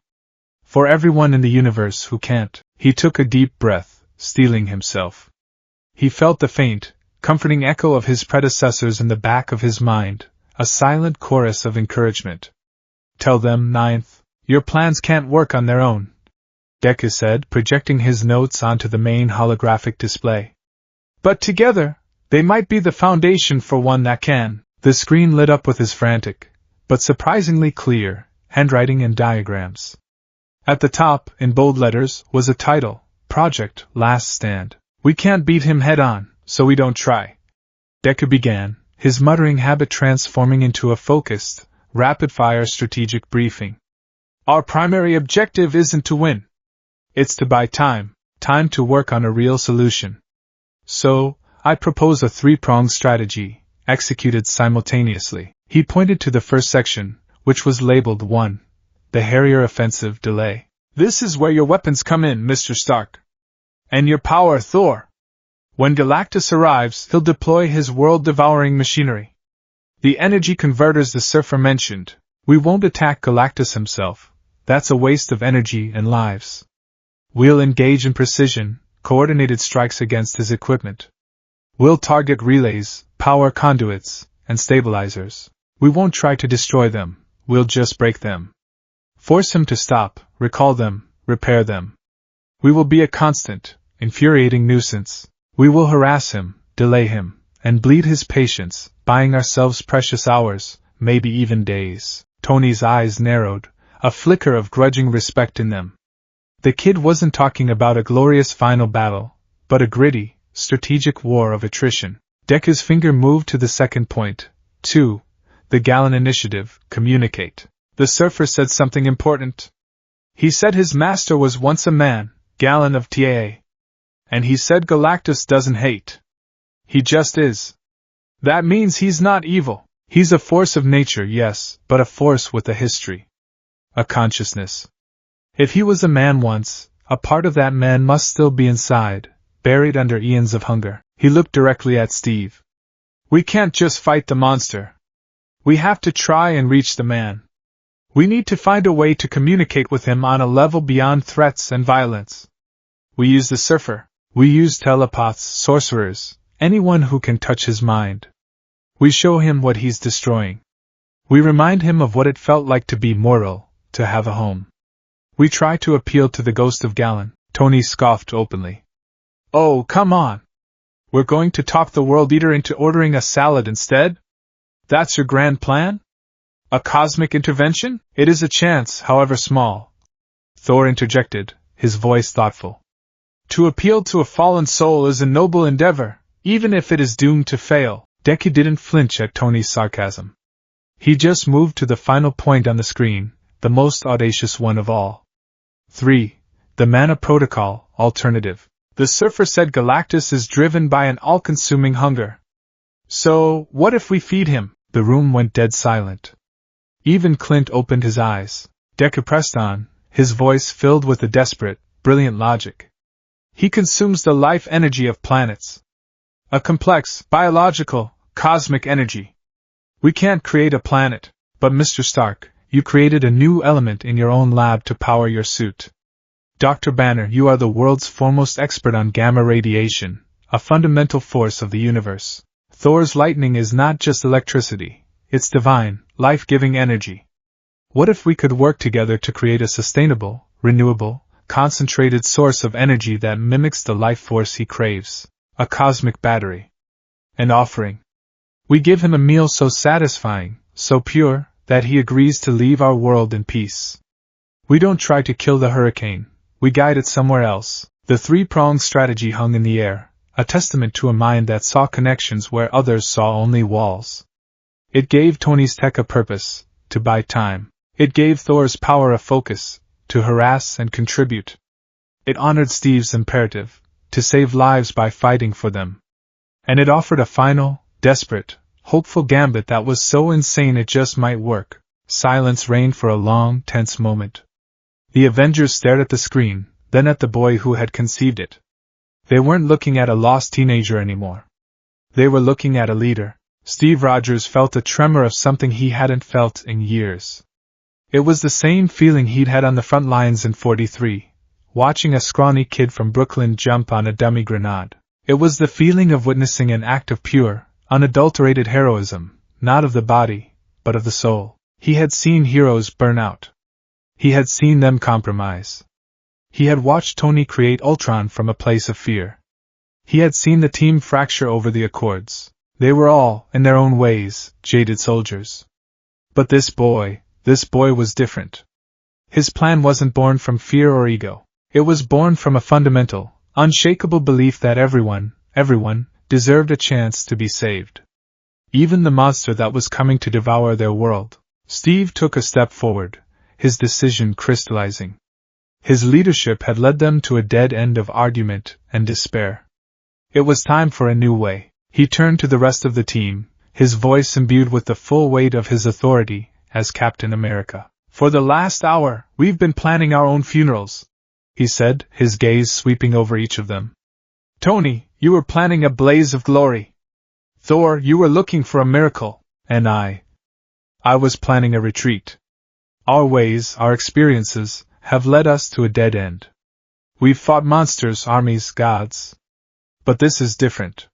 For everyone in the universe who can't. He took a deep breath, steeling himself. He felt the faint, comforting echo of his predecessors in the back of his mind, a silent chorus of encouragement. Tell them, Ninth, your plans can't work on their own, Deku said, projecting his notes onto the main holographic display. But together, they might be the foundation for one that can. The screen lit up with his frantic, but surprisingly clear, handwriting and diagrams. At the top, in bold letters, was a title, Project Last Stand. We can't beat him head-on, so we don't try. Deku began, his muttering habit transforming into a focused, rapid-fire strategic briefing. Our primary objective isn't to win. It's to buy time to work on a real solution. So, I propose a three-pronged strategy, executed simultaneously. He pointed to the first section, which was labeled 1. The Harrier Offensive Delay. This is where your weapons come in, Mr. Stark. And your power, Thor. When Galactus arrives, he'll deploy his world-devouring machinery. The energy converters the surfer mentioned. We won't attack Galactus himself. That's a waste of energy and lives. We'll engage in precision, coordinated strikes against his equipment. We'll target relays, power conduits, and stabilizers. We won't try to destroy them, we'll just break them. Force him to stop, recall them, repair them. We will be a constant, infuriating nuisance. We will harass him, delay him, and bleed his patience, buying ourselves precious hours, maybe even days. Tony's eyes narrowed, a flicker of grudging respect in them. The kid wasn't talking about a glorious final battle, but a gritty, strategic war of attrition. Deku's finger moved to the second point. 2. The Gallon Initiative, communicate. The surfer said something important. He said his master was once a man, Gallon of TAA. And he said Galactus doesn't hate. He just is. That means he's not evil. He's a force of nature, yes, but a force with a history. A consciousness. If he was a man once, a part of that man must still be inside, buried under eons of hunger. He looked directly at Steve. We can't just fight the monster. We have to try and reach the man. We need to find a way to communicate with him on a level beyond threats and violence. We use the surfer. We use telepaths, sorcerers, anyone who can touch his mind. We show him what he's destroying. We remind him of what it felt like to be mortal, to have a home. We try to appeal to the ghost of Gallon. Tony scoffed openly. Oh, come on. We're going to talk the World Eater into ordering a salad instead? That's your grand plan? A cosmic intervention? It is a chance, however small. Thor interjected, his voice thoughtful. To appeal to a fallen soul is a noble endeavor, even if it is doomed to fail. Deku didn't flinch at Tony's sarcasm. He just moved to the final point on the screen, the most audacious one of all. 3. The Mana Protocol, alternative. The surfer said Galactus is driven by an all-consuming hunger. So, what if we feed him? The room went dead silent. Even Clint opened his eyes. Deku pressed on, his voice filled with a desperate, brilliant logic. He consumes the life energy of planets. A complex, biological, cosmic energy. We can't create a planet, but Mr. Stark, you created a new element in your own lab to power your suit. Dr. Banner, you are the world's foremost expert on gamma radiation, a fundamental force of the universe. Thor's lightning is not just electricity, it's divine, life-giving energy. What if we could work together to create a sustainable, renewable, concentrated source of energy that mimics the life force he craves? A cosmic battery. An offering. We give him a meal so satisfying, so pure, that he agrees to leave our world in peace. We don't try to kill the hurricane, we guide it somewhere else. The three-pronged strategy hung in the air, a testament to a mind that saw connections where others saw only walls. It gave Tony's tech a purpose, to buy time. It gave Thor's power a focus, to harass and contribute. It honored Steve's imperative, to save lives by fighting for them. And it offered a final, desperate, hopeful gambit that was so insane it just might work. Silence reigned for a long, tense moment. The Avengers stared at the screen, then at the boy who had conceived it. They weren't looking at a lost teenager anymore. They were looking at a leader. Steve Rogers felt a tremor of something he hadn't felt in years. It was the same feeling he'd had on the front lines in '43, watching a scrawny kid from Brooklyn jump on a dummy grenade. It was the feeling of witnessing an act of pure, unadulterated heroism, not of the body, but of the soul. He had seen heroes burn out. He had seen them compromise. He had watched Tony create Ultron from a place of fear. He had seen the team fracture over the Accords. They were all, in their own ways, jaded soldiers. But this boy was different. His plan wasn't born from fear or ego. It was born from a fundamental, unshakable belief that everyone, deserved a chance to be saved. Even the monster that was coming to devour their world. Steve took a step forward, his decision crystallizing. His leadership had led them to a dead end of argument and despair. It was time for a new way. He turned to the rest of the team, his voice imbued with the full weight of his authority as Captain America. "For the last hour, we've been planning our own funerals," he said, his gaze sweeping over each of them. "Tony, you were planning a blaze of glory. Thor, you were looking for a miracle, and I was planning a retreat. Our ways, our experiences, have led us to a dead end. We've fought monsters, armies, gods. But this is different.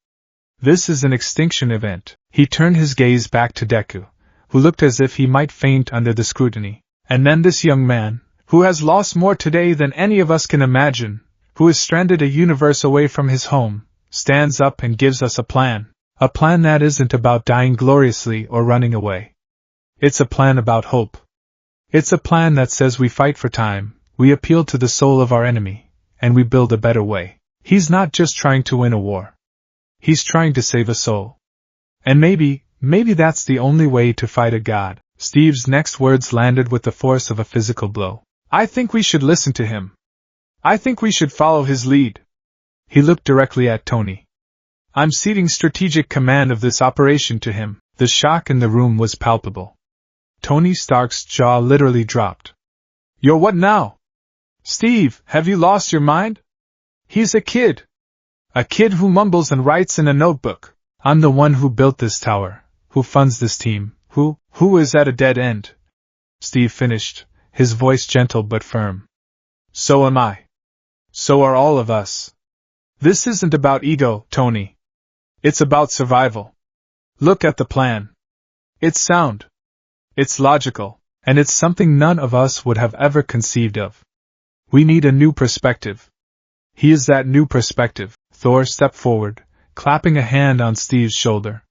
This is an extinction event." He turned his gaze back to Deku, who looked as if he might faint under the scrutiny. "And then this young man, who has lost more today than any of us can imagine, who is stranded a universe away from his home, stands up and gives us a plan. A plan that isn't about dying gloriously or running away. It's a plan about hope. It's a plan that says we fight for time, we appeal to the soul of our enemy, and we build a better way. He's not just trying to win a war. He's trying to save a soul. And maybe that's the only way to fight a god." Steve's next words landed with the force of a physical blow. "I think we should listen to him. I think we should follow his lead." He looked directly at Tony. "I'm ceding strategic command of this operation to him." The shock in the room was palpable. Tony Stark's jaw literally dropped. "You're what now? Steve, have you lost your mind? He's a kid. A kid who mumbles and writes in a notebook. I'm the one who built this tower, who funds this team, who is at a dead end." Steve finished, his voice gentle but firm. "So am I. So are all of us. This isn't about ego, Tony. It's about survival. Look at the plan. It's sound. It's logical, and it's something none of us would have ever conceived of. We need a new perspective. He is that new perspective." Thor stepped forward, clapping a hand on Steve's shoulder.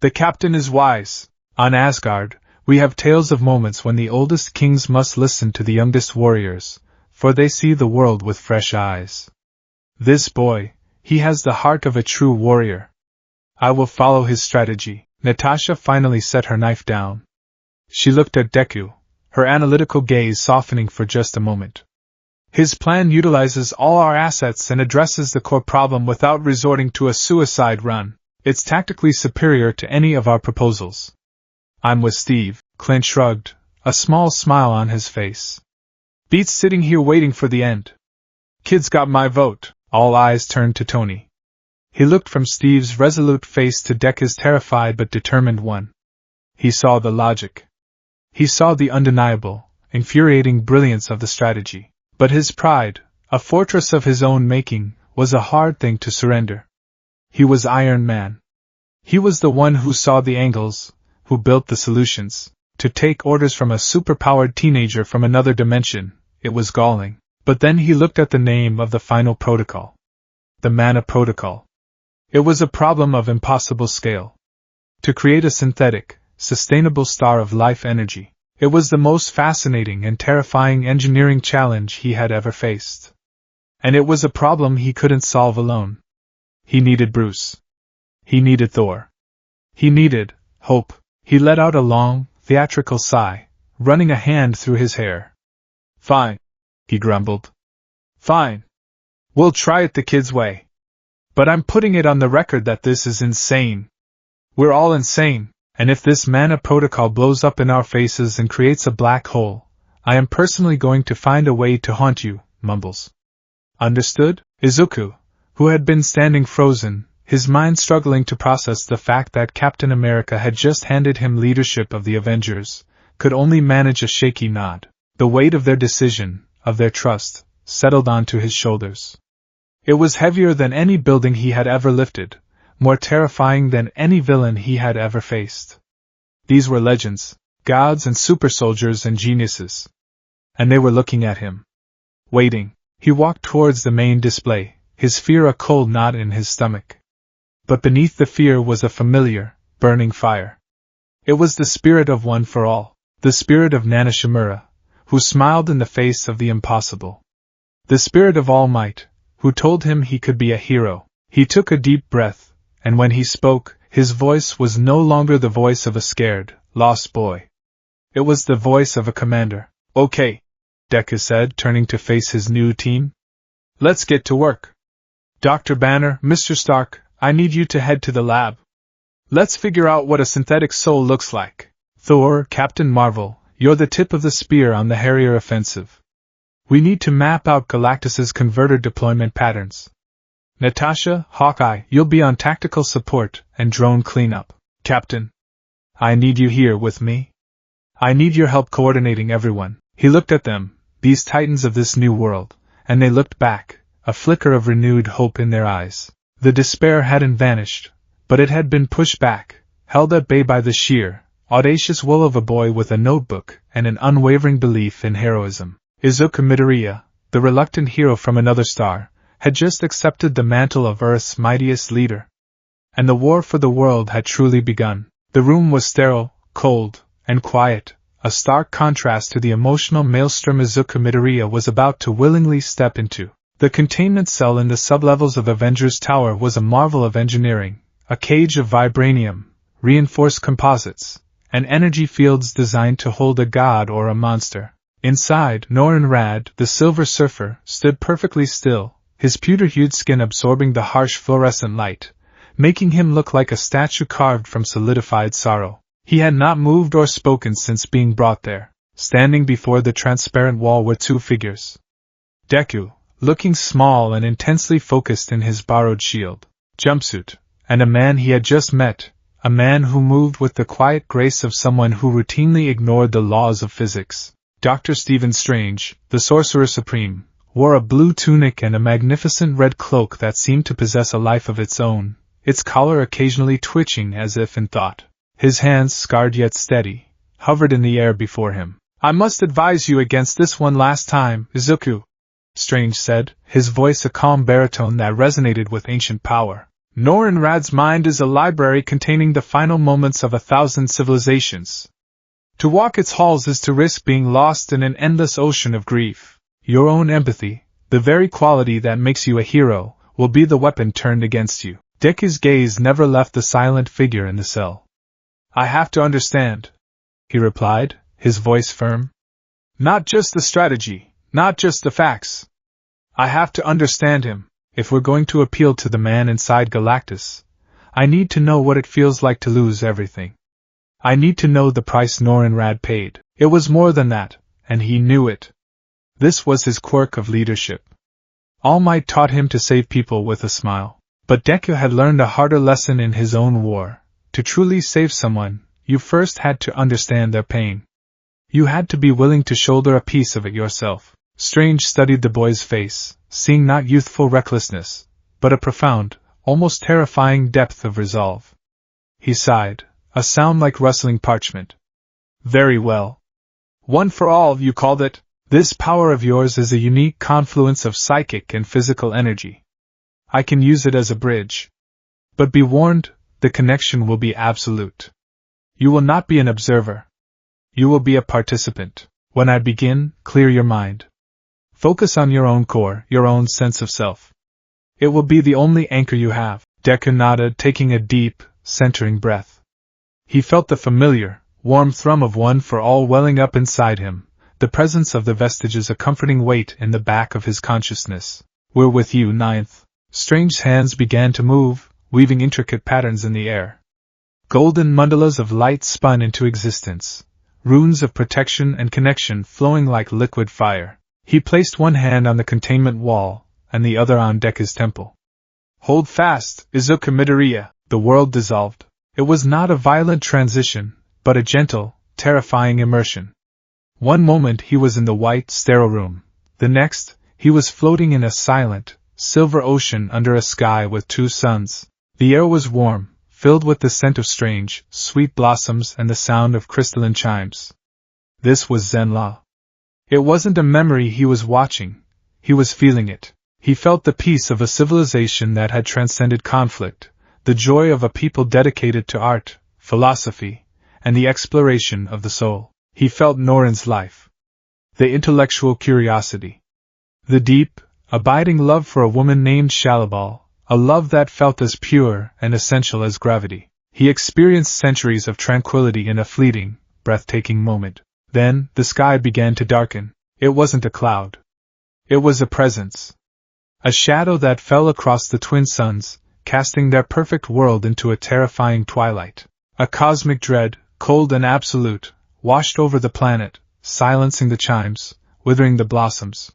"The captain is wise. On Asgard, we have tales of moments when the oldest kings must listen to the youngest warriors, for they see the world with fresh eyes. This boy, he has the heart of a true warrior. I will follow his strategy." Natasha finally set her knife down. She looked at Deku, her analytical gaze softening for just a moment. "His plan utilizes all our assets and addresses the core problem without resorting to a suicide run. It's tactically superior to any of our proposals." "I'm with Steve," Clint shrugged, a small smile on his face. "Beats sitting here waiting for the end. Kid's got my vote." All eyes turned to Tony. He looked from Steve's resolute face to Deku's terrified but determined one. He saw the logic. He saw the undeniable, infuriating brilliance of the strategy. But his pride, a fortress of his own making, was a hard thing to surrender. He was Iron Man. He was the one who saw the angles, who built the solutions. To take orders from a superpowered teenager from another dimension, it was galling. But then he looked at the name of the final protocol. The Mana Protocol. It was a problem of impossible scale. To create a synthetic, sustainable star of life energy. It was the most fascinating and terrifying engineering challenge he had ever faced. And it was a problem he couldn't solve alone. He needed Bruce. He needed Thor. He needed hope. He let out a long, theatrical sigh, running a hand through his hair. Fine, he grumbled. Fine. We'll try it the kid's way. But I'm putting it on the record that this is insane. We're all insane, and if this mana protocol blows up in our faces and creates a black hole, I am personally going to find a way to haunt you, mumbles. Understood? Izuku, who had been standing frozen, his mind struggling to process the fact that Captain America had just handed him leadership of the Avengers, could only manage a shaky nod. The weight of their decision, of their trust, settled onto his shoulders. It was heavier than any building he had ever lifted, more terrifying than any villain he had ever faced. These were legends, gods and super soldiers and geniuses. And they were looking at him. Waiting, he walked towards the main display, his fear a cold knot in his stomach. But beneath the fear was a familiar, burning fire. It was the spirit of One for All, the spirit of Nana Shimura, who smiled in the face of the impossible. The spirit of All Might, who told him he could be a hero. He took a deep breath, and when he spoke, his voice was no longer the voice of a scared, lost boy. It was the voice of a commander. Okay, Deku said, turning to face his new team. Let's get to work. Dr. Banner, Mr. Stark, I need you to head to the lab. Let's figure out what a synthetic soul looks like. Thor, Captain Marvel, you're the tip of the spear on the Harrier offensive. We need to map out Galactus's converter deployment patterns. Natasha, Hawkeye, you'll be on tactical support and drone cleanup. Captain, I need you here with me. I need your help coordinating everyone. He looked at them, these titans of this new world, and they looked back, a flicker of renewed hope in their eyes. The despair hadn't vanished, but it had been pushed back, held at bay by the sheer, audacious will of a boy with a notebook and an unwavering belief in heroism. Izuku Midoriya, the reluctant hero from another star, had just accepted the mantle of Earth's mightiest leader. And the war for the world had truly begun. The room was sterile, cold, and quiet, a stark contrast to the emotional maelstrom Izuku Midoriya was about to willingly step into. The containment cell in the sublevels of Avengers Tower was a marvel of engineering, a cage of vibranium, reinforced composites, and energy fields designed to hold a god or a monster. Inside, Unauthorized, the Silver Surfer, stood perfectly still, his pewter-hued skin absorbing the harsh fluorescent light, making him look like a statue carved from solidified sorrow. He had not moved or spoken since being brought there. Standing before the transparent wall were two figures. Deku, looking small and intensely focused in his borrowed shield, jumpsuit, and a man he had just met, a man who moved with the quiet grace of someone who routinely ignored the laws of physics. Dr. Stephen Strange, the Sorcerer Supreme, wore a blue tunic and a magnificent red cloak that seemed to possess a life of its own, its collar occasionally twitching as if in thought. His hands, scarred yet steady, hovered in the air before him. I must advise you against this one last time, Izuku, Strange said, his voice a calm baritone that resonated with ancient power. Unauthorized's mind is a library containing the final moments of 1,000 civilizations. To walk its halls is to risk being lost in an endless ocean of grief. Your own empathy, the very quality that makes you a hero, will be the weapon turned against you. Deku's gaze never left the silent figure in the cell. I have to understand, he replied, his voice firm. Not just the strategy, not just the facts. I have to understand him. If we're going to appeal to the man inside Galactus, I need to know what it feels like to lose everything. I need to know the price Unauthorized paid. It was more than that, and he knew it. This was his quirk of leadership. All Might taught him to save people with a smile. But Deku had learned a harder lesson in his own war. To truly save someone, you first had to understand their pain. You had to be willing to shoulder a piece of it yourself. Strange studied the boy's face, seeing not youthful recklessness, but a profound, almost terrifying depth of resolve. He sighed, a sound like rustling parchment. Very well. One for all, you called it. This power of yours is a unique confluence of psychic and physical energy. I can use it as a bridge. But be warned, the connection will be absolute. You will not be an observer. You will be a participant. When I begin, clear your mind. Focus on your own core, your own sense of self. It will be the only anchor you have. Deku nodded, taking a deep, centering breath. He felt the familiar, warm thrum of one for all welling up inside him, the presence of the vestiges a comforting weight in the back of his consciousness. We're with you, ninth. Strange hands began to move, weaving intricate patterns in the air. Golden mandalas of light spun into existence, runes of protection and connection flowing like liquid fire. He placed one hand on the containment wall, and the other on Deku's temple. Hold fast, Izuku Midoriya. The world dissolved. It was not a violent transition, but a gentle, terrifying immersion. One moment he was in the white, sterile room. The next, he was floating in a silent, silver ocean under a sky with two suns. The air was warm, filled with the scent of strange, sweet blossoms and the sound of crystalline chimes. This was Zen law. It wasn't a memory he was watching, he was feeling it. He felt the peace of a civilization that had transcended conflict, the joy of a people dedicated to art, philosophy, and the exploration of the soul. He felt Norin's life. The intellectual curiosity. The deep, abiding love for a woman named Shalabal, a love that felt as pure and essential as gravity. He experienced centuries of tranquility in a fleeting, breathtaking moment. Then, the sky began to darken. It wasn't a cloud. It was a presence. A shadow that fell across the twin suns, casting their perfect world into a terrifying twilight. A cosmic dread, cold and absolute, washed over the planet, silencing the chimes, withering the blossoms.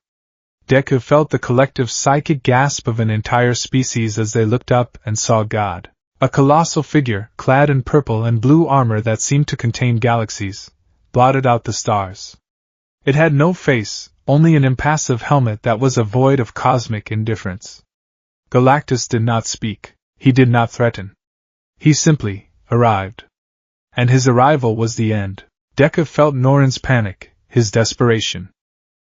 Deku felt the collective psychic gasp of an entire species as they looked up and saw God. A colossal figure, clad in purple and blue armor that seemed to contain galaxies, blotted out the stars. It had no face, only an impassive helmet that was a void of cosmic indifference. Galactus did not speak. He did not threaten. He simply arrived. And his arrival was the end. Deku felt Norin's panic, his desperation.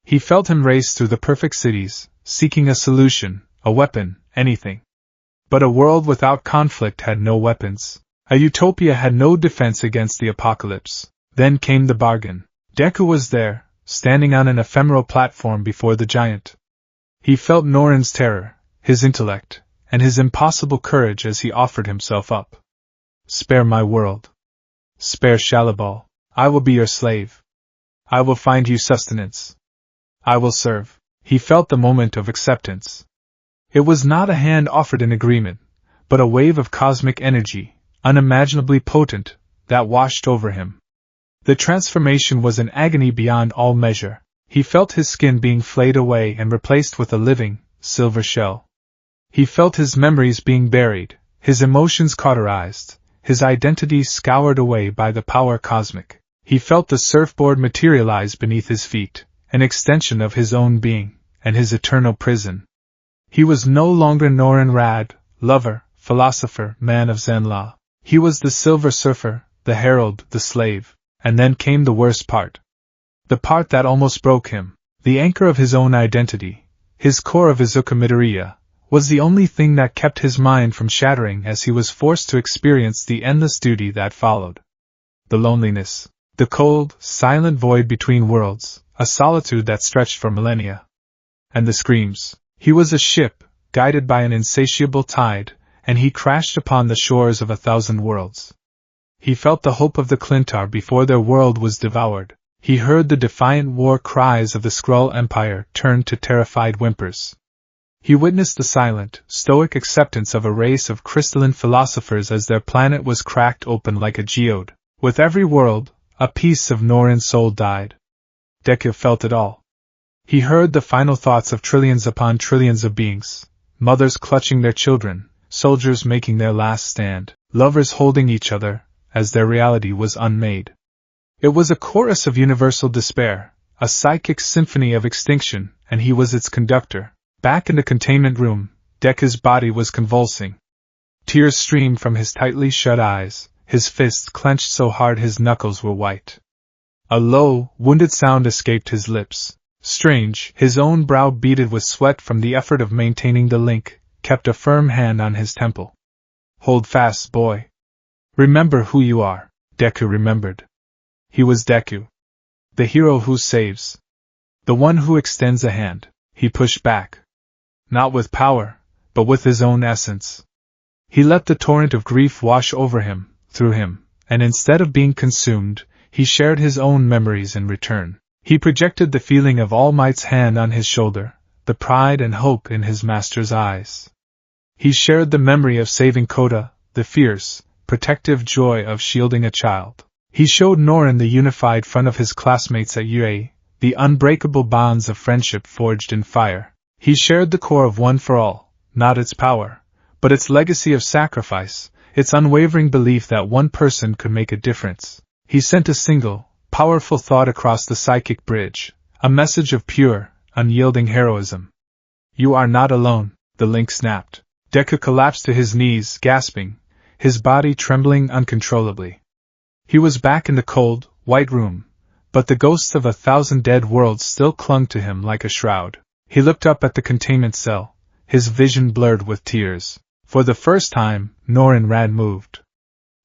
He felt him race through the perfect cities, seeking a solution, a weapon, anything. But a world without conflict had no weapons. A utopia had no defense against the apocalypse. Then came the bargain. Deku was there, standing on an ephemeral platform before the giant. He felt Norin's terror, his intellect, and his impossible courage as he offered himself up. Spare my world. Spare Shalabal. I will be your slave. I will find you sustenance. I will serve. He felt the moment of acceptance. It was not a hand offered in agreement, but a wave of cosmic energy, unimaginably potent, that washed over him. The transformation was an agony beyond all measure. He felt his skin being flayed away and replaced with a living, silver shell. He felt his memories being buried, his emotions cauterized, his identity scoured away by the power cosmic. He felt the surfboard materialize beneath his feet, an extension of his own being, and his eternal prison. He was no longer Norin Rad, lover, philosopher, man of Zen law. He was the silver surfer, the herald, the slave. And then came the worst part. The part that almost broke him. The anchor of his own identity, his core of Izuku Midoriya, was the only thing that kept his mind from shattering as he was forced to experience the endless duty that followed. The loneliness. The cold, silent void between worlds, a solitude that stretched for millennia. And the screams. He was a ship, guided by an insatiable tide, and he crashed upon the shores of 1,000 worlds. He felt the hope of the Clintar before their world was devoured. He heard the defiant war cries of the Skrull Empire turn to terrified whimpers. He witnessed the silent, stoic acceptance of a race of crystalline philosophers as their planet was cracked open like a geode. With every world, a piece of Norin's soul died. Deku felt it all. He heard the final thoughts of trillions upon trillions of beings, mothers clutching their children, soldiers making their last stand, lovers holding each other, as their reality was unmade. It was a chorus of universal despair, a psychic symphony of extinction, and he was its conductor. Back in the containment room, Deku's body was convulsing. Tears streamed from his tightly shut eyes, his fists clenched so hard his knuckles were white. A low, wounded sound escaped his lips. Strange, his own brow beaded with sweat from the effort of maintaining the link, kept a firm hand on his temple. Hold fast, boy. Remember who you are. Deku remembered. He was Deku. The hero who saves. The one who extends a hand. He pushed back. Not with power, but with his own essence. He let the torrent of grief wash over him, through him, and instead of being consumed, he shared his own memories in return. He projected the feeling of All Might's hand on his shoulder, the pride and hope in his master's eyes. He shared the memory of saving Kota, the fierce, protective joy of shielding a child. He showed Norin the unified front of his classmates at UA, the unbreakable bonds of friendship forged in fire. He shared the core of One for All, not its power, but its legacy of sacrifice, its unwavering belief that one person could make a difference. He sent a single, powerful thought across the psychic bridge, a message of pure, unyielding heroism. You are not alone, the link snapped. Deku collapsed to his knees, gasping, his body trembling uncontrollably. He was back in the cold, white room, but the ghosts of 1,000 dead worlds still clung to him like a shroud. He looked up at the containment cell, his vision blurred with tears. For the first time, Norin Rad moved.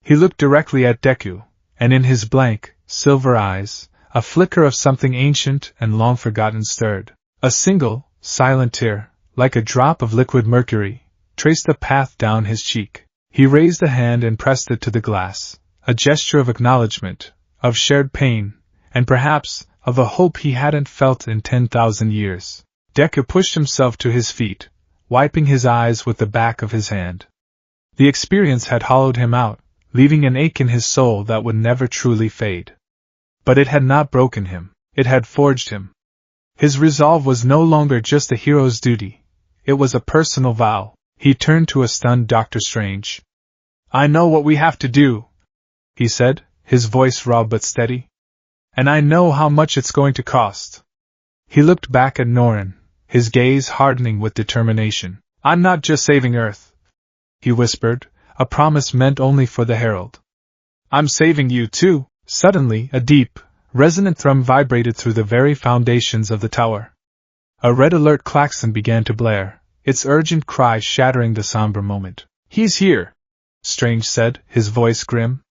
He looked directly at Deku, and in his blank, silver eyes, a flicker of something ancient and long forgotten stirred. A single, silent tear, like a drop of liquid mercury, traced a path down his cheek. He raised a hand and pressed it to the glass, a gesture of acknowledgement, of shared pain, and perhaps, of a hope he hadn't felt in 10,000 years. Deku pushed himself to his feet, wiping his eyes with the back of his hand. The experience had hollowed him out, leaving an ache in his soul that would never truly fade. But it had not broken him, it had forged him. His resolve was no longer just a hero's duty, it was a personal vow. He turned to a stunned Dr. Strange. I know what we have to do, he said, his voice raw but steady. And I know how much it's going to cost. He looked back at Norin, his gaze hardening with determination. I'm not just saving Earth, he whispered, a promise meant only for the Herald. I'm saving you too. Suddenly, a deep, resonant thrum vibrated through the very foundations of the tower. A red alert klaxon began to blare, its urgent cry shattering the somber moment. He's here, Strange said, his voice grim.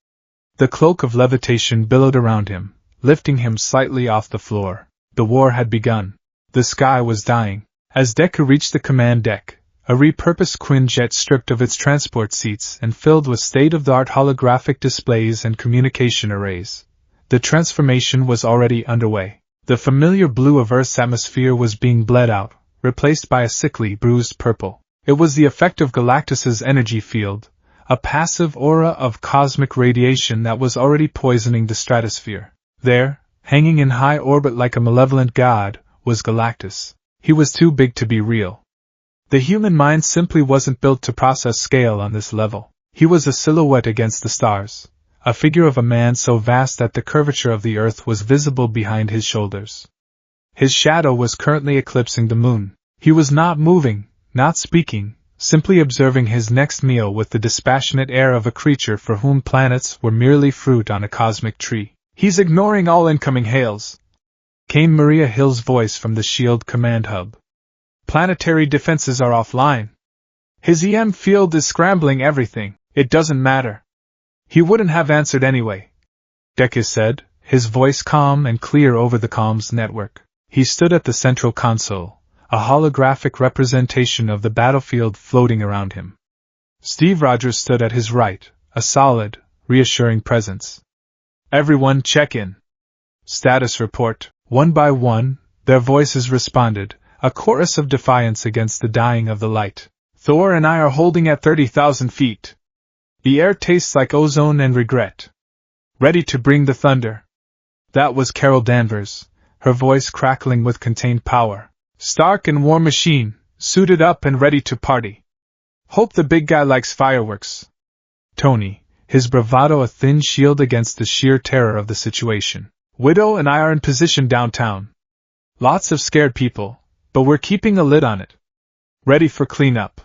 The cloak of levitation billowed around him, lifting him slightly off the floor. The war had begun. The sky was dying. As Deku reached the command deck, a repurposed Quinjet stripped of its transport seats and filled with state-of-the-art holographic displays and communication arrays, the transformation was already underway. The familiar blue of Earth's atmosphere was being bled out, replaced by a sickly, bruised purple. It was the effect of Galactus's energy field, a passive aura of cosmic radiation that was already poisoning the stratosphere. There, hanging in high orbit like a malevolent god, was Galactus. He was too big to be real. The human mind simply wasn't built to process scale on this level. He was a silhouette against the stars, a figure of a man so vast that the curvature of the Earth was visible behind his shoulders. His shadow was currently eclipsing the moon. He was not moving, not speaking, simply observing his next meal with the dispassionate air of a creature for whom planets were merely fruit on a cosmic tree. He's ignoring all incoming hails, came Maria Hill's voice from the SHIELD command hub. Planetary defenses are offline. His EM field is scrambling everything. It doesn't matter. He wouldn't have answered anyway, Deku said, his voice calm and clear over the comms network. He stood at the central console, a holographic representation of the battlefield floating around him. Steve Rogers stood at his right, a solid, reassuring presence. Everyone check in. Status report. One by one, their voices responded, a chorus of defiance against the dying of the light. Thor and I are holding at 30,000 feet. The air tastes like ozone and regret. Ready to bring the thunder. That was Carol Danvers, her voice crackling with contained power. Stark and War Machine, suited up and ready to party. Hope the big guy likes fireworks. Tony, his bravado a thin shield against the sheer terror of the situation. Widow and I are in position downtown. Lots of scared people, but we're keeping a lid on it. Ready for cleanup.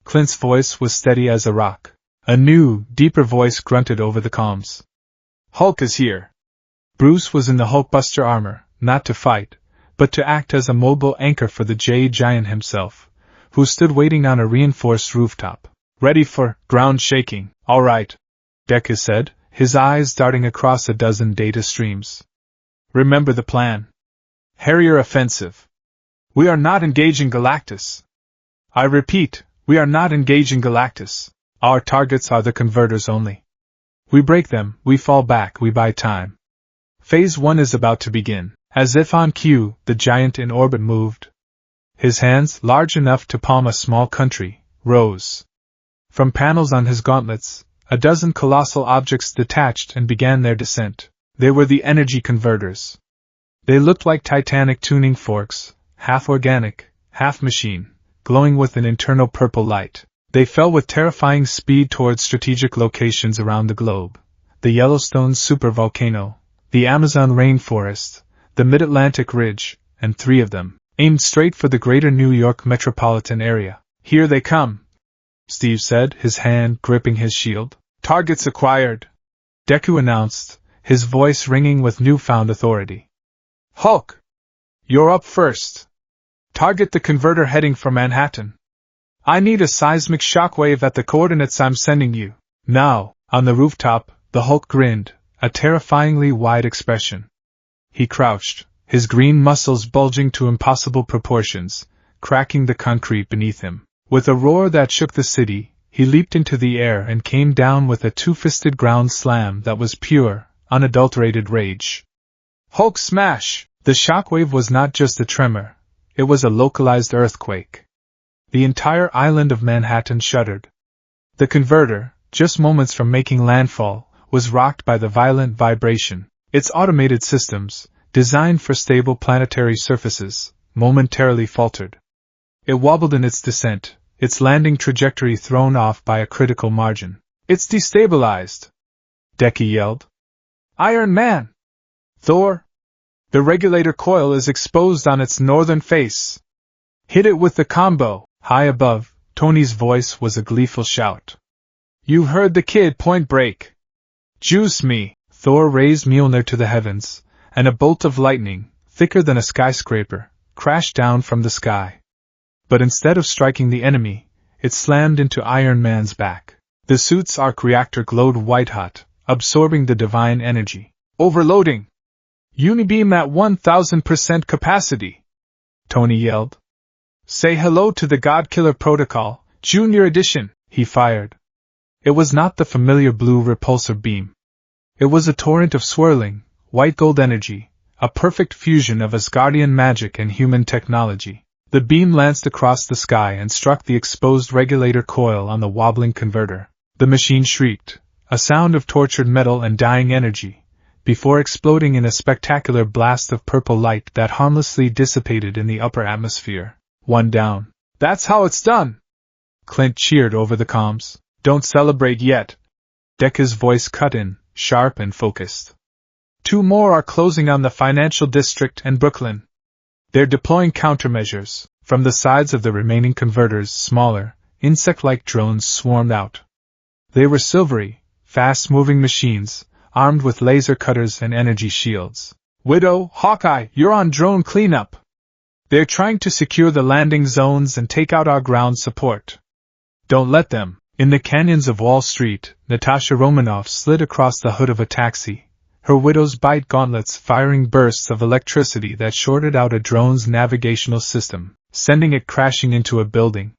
Clint's voice was steady as a rock. A new, deeper voice grunted over the comms. Hulk is here. Bruce was in the Hulkbuster armor, not to fight, but to act as a mobile anchor for the Jade Giant himself, who stood waiting on a reinforced rooftop. Ready for ground shaking. All right, Deku said, his eyes darting across a dozen data streams. Remember the plan. Harrier offensive. We are not engaging Galactus. I repeat, we are not engaging Galactus. Our targets are the converters only. We break them, we fall back, we buy time. Phase 1 is about to begin. As if on cue, the giant in orbit moved. His hands, large enough to palm a small country, rose. From panels on his gauntlets, a dozen colossal objects detached and began their descent. They were the energy converters. They looked like titanic tuning forks, half organic, half machine, glowing with an internal purple light. They fell with terrifying speed towards strategic locations around the globe. The Yellowstone supervolcano, the Amazon rainforest, the Mid-Atlantic Ridge, and 3 of them, aimed straight for the greater New York metropolitan area. Here they come, Steve said, his hand gripping his shield. Targets acquired, Deku announced, his voice ringing with newfound authority. Hulk! You're up first. Target the converter heading for Manhattan. I need a seismic shockwave at the coordinates I'm sending you. Now, on the rooftop, the Hulk grinned, a terrifyingly wide expression. He crouched, his green muscles bulging to impossible proportions, cracking the concrete beneath him. With a roar that shook the city, he leaped into the air and came down with a two-fisted ground slam that was pure, unadulterated rage. Hulk smash! The shockwave was not just a tremor, it was a localized earthquake. The entire island of Manhattan shuddered. The converter, just moments from making landfall, was rocked by the violent vibration. Its automated systems, designed for stable planetary surfaces, momentarily faltered. It wobbled in its descent, its landing trajectory thrown off by a critical margin. It's destabilized! Deku yelled. Iron Man! Thor! The regulator coil is exposed on its northern face. Hit it with the combo! High above, Tony's voice was a gleeful shout. You heard the kid, Point Break! Juice me! Thor raised Mjolnir to the heavens, and a bolt of lightning, thicker than a skyscraper, crashed down from the sky. But instead of striking the enemy, it slammed into Iron Man's back. The suit's arc reactor glowed white-hot, absorbing the divine energy. Overloading! Unibeam at 1000% capacity! Tony yelled. Say hello to the Godkiller Protocol, Junior Edition, he fired. It was not the familiar blue repulsor beam. It was a torrent of swirling, white-gold energy, a perfect fusion of Asgardian magic and human technology. The beam lanced across the sky and struck the exposed regulator coil on the wobbling converter. The machine shrieked, a sound of tortured metal and dying energy, before exploding in a spectacular blast of purple light that harmlessly dissipated in the upper atmosphere. One down. That's how it's done! Clint cheered over the comms. Don't celebrate yet. Deku's voice cut in, sharp and focused. 2 more are closing on the financial district and Brooklyn. They're deploying countermeasures. From the sides of the remaining converters, smaller, insect-like drones swarmed out. They were silvery, fast-moving machines, armed with laser cutters and energy shields. Widow, Hawkeye, you're on drone cleanup. They're trying to secure the landing zones and take out our ground support. Don't let them. In the canyons of Wall Street, Natasha Romanoff slid across the hood of a taxi, her widow's bite gauntlets firing bursts of electricity that shorted out a drone's navigational system, sending it crashing into a building.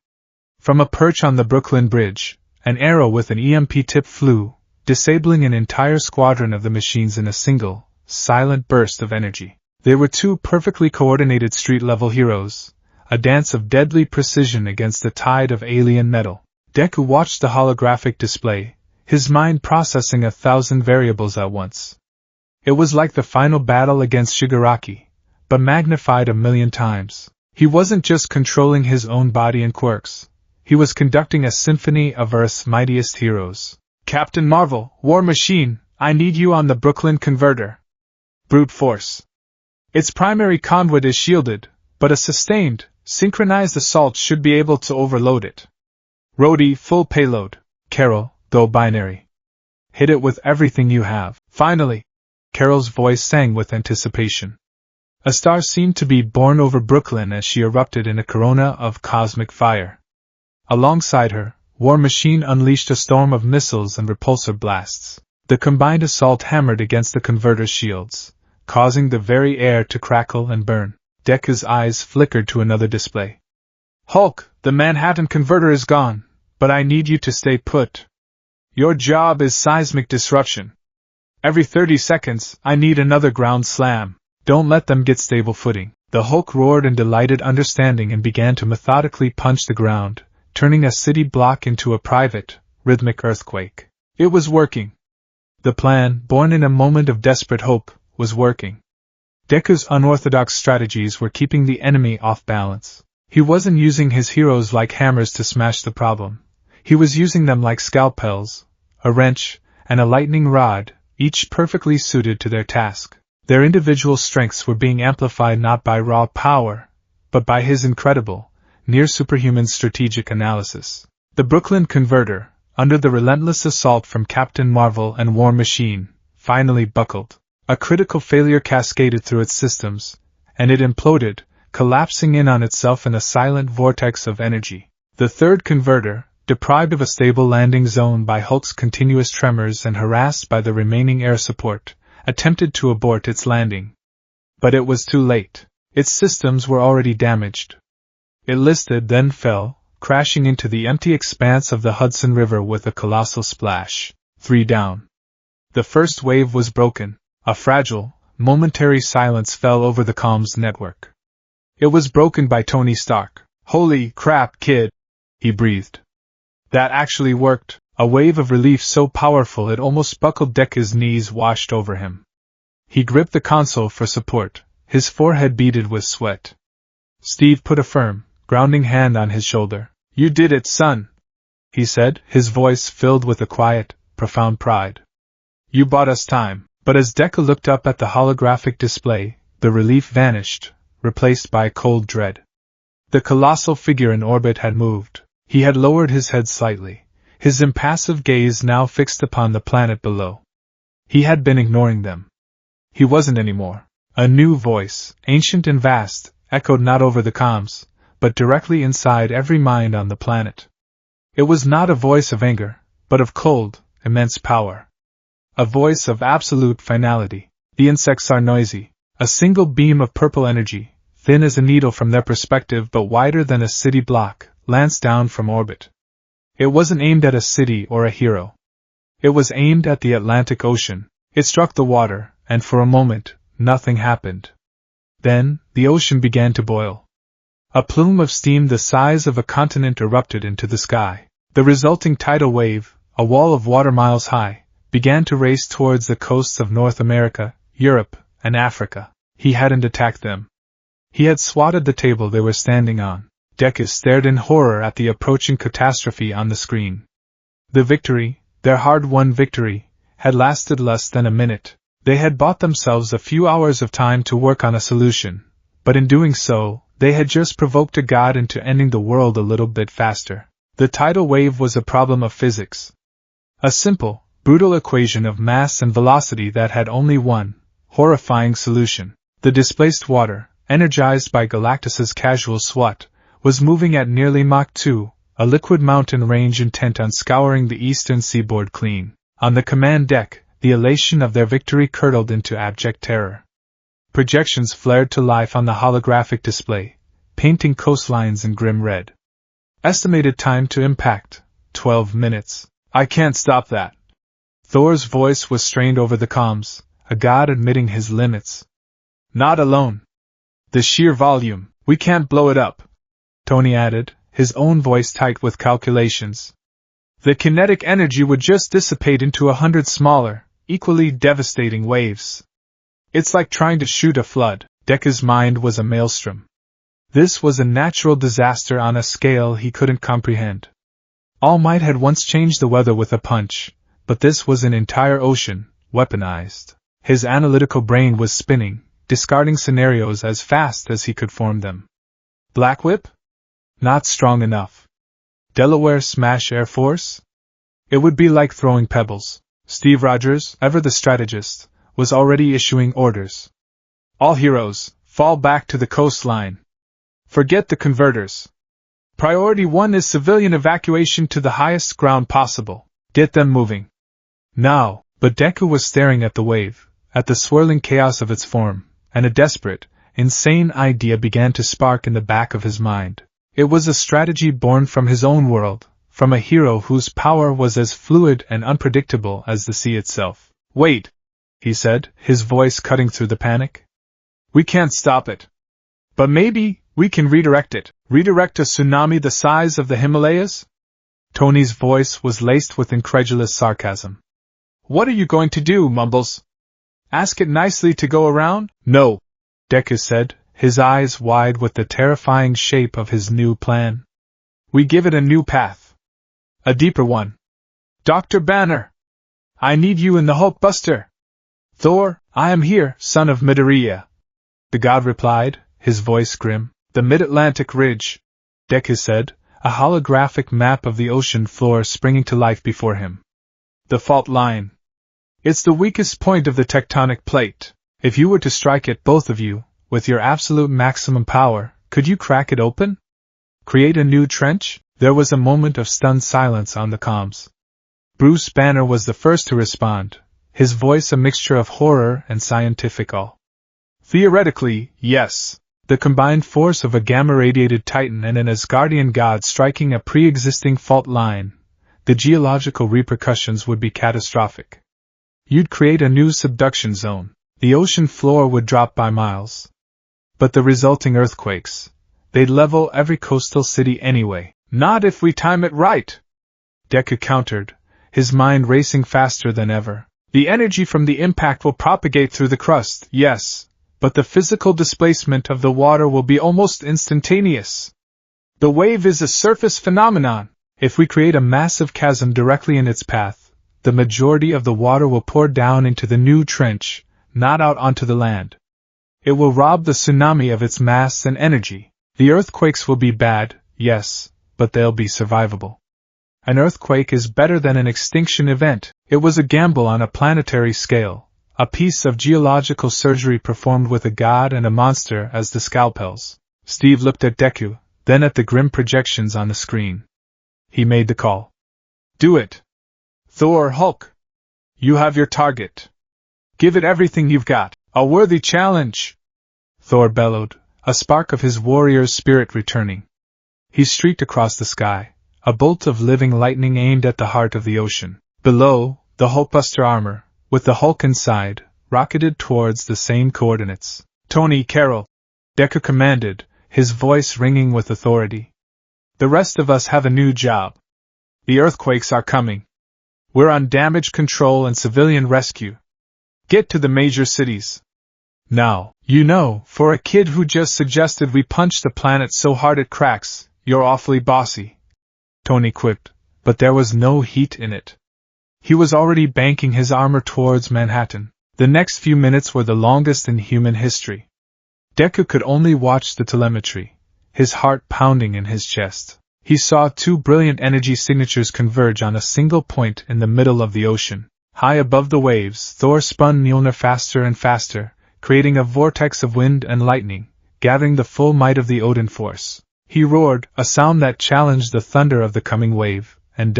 From a perch on the Brooklyn Bridge, an arrow with an EMP tip flew, disabling an entire squadron of the machines in a single, silent burst of energy. They were 2 perfectly coordinated street-level heroes, a dance of deadly precision against the tide of alien metal. Deku watched the holographic display, his mind processing 1,000 variables at once. It was like the final battle against Shigaraki, but magnified 1,000,000 times. He wasn't just controlling his own body and quirks, he was conducting a symphony of Earth's mightiest heroes. Captain Marvel, War Machine, I need you on the Brooklyn converter. Brute force. Its primary conduit is shielded, but a sustained, synchronized assault should be able to overload it. Rhodey, full payload. Carol, go binary. Hit it with everything you have. Finally, Carol's voice sang with anticipation. A star seemed to be born over Brooklyn as she erupted in a corona of cosmic fire. Alongside her, War Machine unleashed a storm of missiles and repulsor blasts. The combined assault hammered against the converter's shields, causing the very air to crackle and burn. Deku's eyes flickered to another display. Hulk, the Manhattan converter is gone, but I need you to stay put. Your job is seismic disruption. Every 30 seconds, I need another ground slam. Don't let them get stable footing. The Hulk roared in delighted understanding and began to methodically punch the ground, turning a city block into a private, rhythmic earthquake. It was working. The plan, born in a moment of desperate hope, was working. Deku's unorthodox strategies were keeping the enemy off balance. He wasn't using his heroes like hammers to smash the problem. He was using them like scalpels, a wrench, and a lightning rod, each perfectly suited to their task. Their individual strengths were being amplified not by raw power, but by his incredible, near-superhuman strategic analysis. The Brooklyn Converter, under the relentless assault from Captain Marvel and War Machine, finally buckled. A critical failure cascaded through its systems, and it imploded, collapsing in on itself in a silent vortex of energy. The third converter, deprived of a stable landing zone by Hulk's continuous tremors and harassed by the remaining air support, attempted to abort its landing. But it was too late. Its systems were already damaged. It listed, then fell, crashing into the empty expanse of the Hudson River with a colossal splash. 3 down. The first wave was broken. A fragile, momentary silence fell over the comms network. It was broken by Tony Stark. Holy crap, kid! He breathed. That actually worked. A wave of relief so powerful it almost buckled Deku's knees washed over him. He gripped the console for support, his forehead beaded with sweat. Steve put a firm, grounding hand on his shoulder. You did it, son, he said, his voice filled with a quiet, profound pride. You bought us time. But as Deku looked up at the holographic display, the relief vanished, replaced by cold dread. The colossal figure in orbit had moved. He had lowered his head slightly, his impassive gaze now fixed upon the planet below. He had been ignoring them. He wasn't anymore. A new voice, ancient and vast, echoed not over the comms, but directly inside every mind on the planet. It was not a voice of anger, but of cold, immense power. A voice of absolute finality. The insects are noisy. A single beam of purple energy, thin as a needle from their perspective but wider than a city block, lanced down from orbit. It wasn't aimed at a city or a hero. It was aimed at the Atlantic Ocean. It struck the water, and for a moment, nothing happened. Then, the ocean began to boil. A plume of steam the size of a continent erupted into the sky. The resulting tidal wave, a wall of water miles high, began to race towards the coasts of North America, Europe, and Africa. He hadn't attacked them. He had swatted the table they were standing on. Deku stared in horror at the approaching catastrophe on the screen. The victory, their hard-won victory, had lasted less than a minute. They had bought themselves a few hours of time to work on a solution, but in doing so, they had just provoked a god into ending the world a little bit faster. The tidal wave was a problem of physics. A simple, brutal equation of mass and velocity that had only one horrifying solution. The displaced water, energized by Galactus's casual swat, was moving at nearly Mach 2, a liquid mountain range intent on scouring the eastern seaboard clean. On the command deck, the elation of their victory curdled into abject terror. Projections flared to life on the holographic display, painting coastlines in grim red. Estimated time to impact, 12 minutes. I can't stop that. Thor's voice was strained over the comms, a god admitting his limits. Not alone. The sheer volume, we can't blow it up, Tony added, his own voice tight with calculations. The kinetic energy would just dissipate into 100 smaller, equally devastating waves. It's like trying to shoot a flood. Deku's mind was a maelstrom. This was a natural disaster on a scale he couldn't comprehend. All Might had once changed the weather with a punch, but this was an entire ocean, weaponized. His analytical brain was spinning, discarding scenarios as fast as he could form them. Black Whip? Not strong enough. Delaware Smash Air Force? It would be like throwing pebbles. Steve Rogers, ever the strategist, was already issuing orders. All heroes, fall back to the coastline. Forget the converters. Priority 1 is civilian evacuation to the highest ground possible. Get them moving. Now, but Deku was staring at the wave, at the swirling chaos of its form, and a desperate, insane idea began to spark in the back of his mind. It was a strategy born from his own world, from a hero whose power was as fluid and unpredictable as the sea itself. "Wait," he said, his voice cutting through the panic. "We can't stop it. But maybe we can redirect it. Redirect a tsunami the size of the Himalayas?" Tony's voice was laced with incredulous sarcasm. "What are you going to do, Mumbles? Ask it nicely to go around?" "No," Deku said, his eyes wide with the terrifying shape of his new plan. "We give it a new path. A deeper one. Dr. Banner! I need you in the Hulkbuster!" "Thor, I am here, son of Midoriya," the god replied, his voice grim. "The Mid-Atlantic Ridge," Deku said, a holographic map of the ocean floor springing to life before him. "The fault line. It's the weakest point of the tectonic plate. If you were to strike it, both of you, with your absolute maximum power, could you crack it open? Create a new trench?" There was a moment of stunned silence on the comms. Bruce Banner was the first to respond, his voice a mixture of horror and scientific awe. "Theoretically, yes. The combined force of a gamma-radiated titan and an Asgardian god striking a pre-existing fault line, the geological repercussions would be catastrophic. You'd create a new subduction zone. The ocean floor would drop by miles. But the resulting earthquakes, they'd level every coastal city anyway." "Not if we time it right," Deku countered, his mind racing faster than ever. "The energy from the impact will propagate through the crust, yes, but the physical displacement of the water will be almost instantaneous. The wave is a surface phenomenon. If we create a massive chasm directly in its path, the majority of the water will pour down into the new trench, not out onto the land. It will rob the tsunami of its mass and energy. The earthquakes will be bad, yes, but they'll be survivable. An earthquake is better than an extinction event." It was a gamble on a planetary scale, a piece of geological surgery performed with a god and a monster as the scalpels. Steve looked at Deku, then at the grim projections on the screen. He made the call. "Do it. Thor, Hulk. You have your target. Give it everything you've got." "A worthy challenge!" Thor bellowed, a spark of his warrior's spirit returning. He streaked across the sky, a bolt of living lightning aimed at the heart of the ocean. Below, the Hulkbuster armor, with the Hulk inside, rocketed towards the same coordinates. "Tony, Carol," Deku commanded, his voice ringing with authority. "The rest of us have a new job. The earthquakes are coming. We're on damage control and civilian rescue. Get to the major cities. Now, you know, for a kid who just suggested we punch the planet so hard it cracks, you're awfully bossy," Tony quipped, but there was no heat in it. He was already banking his armor towards Manhattan. The next few minutes were the longest in human history. Deku could only watch the telemetry, his heart pounding in his chest. He saw two brilliant energy signatures converge on a single point in the middle of the ocean. High above the waves, Thor spun Mjolnir faster and faster, creating a vortex of wind and lightning, gathering the full might of the Odin force. He roared, a sound that challenged the thunder of the coming wave, and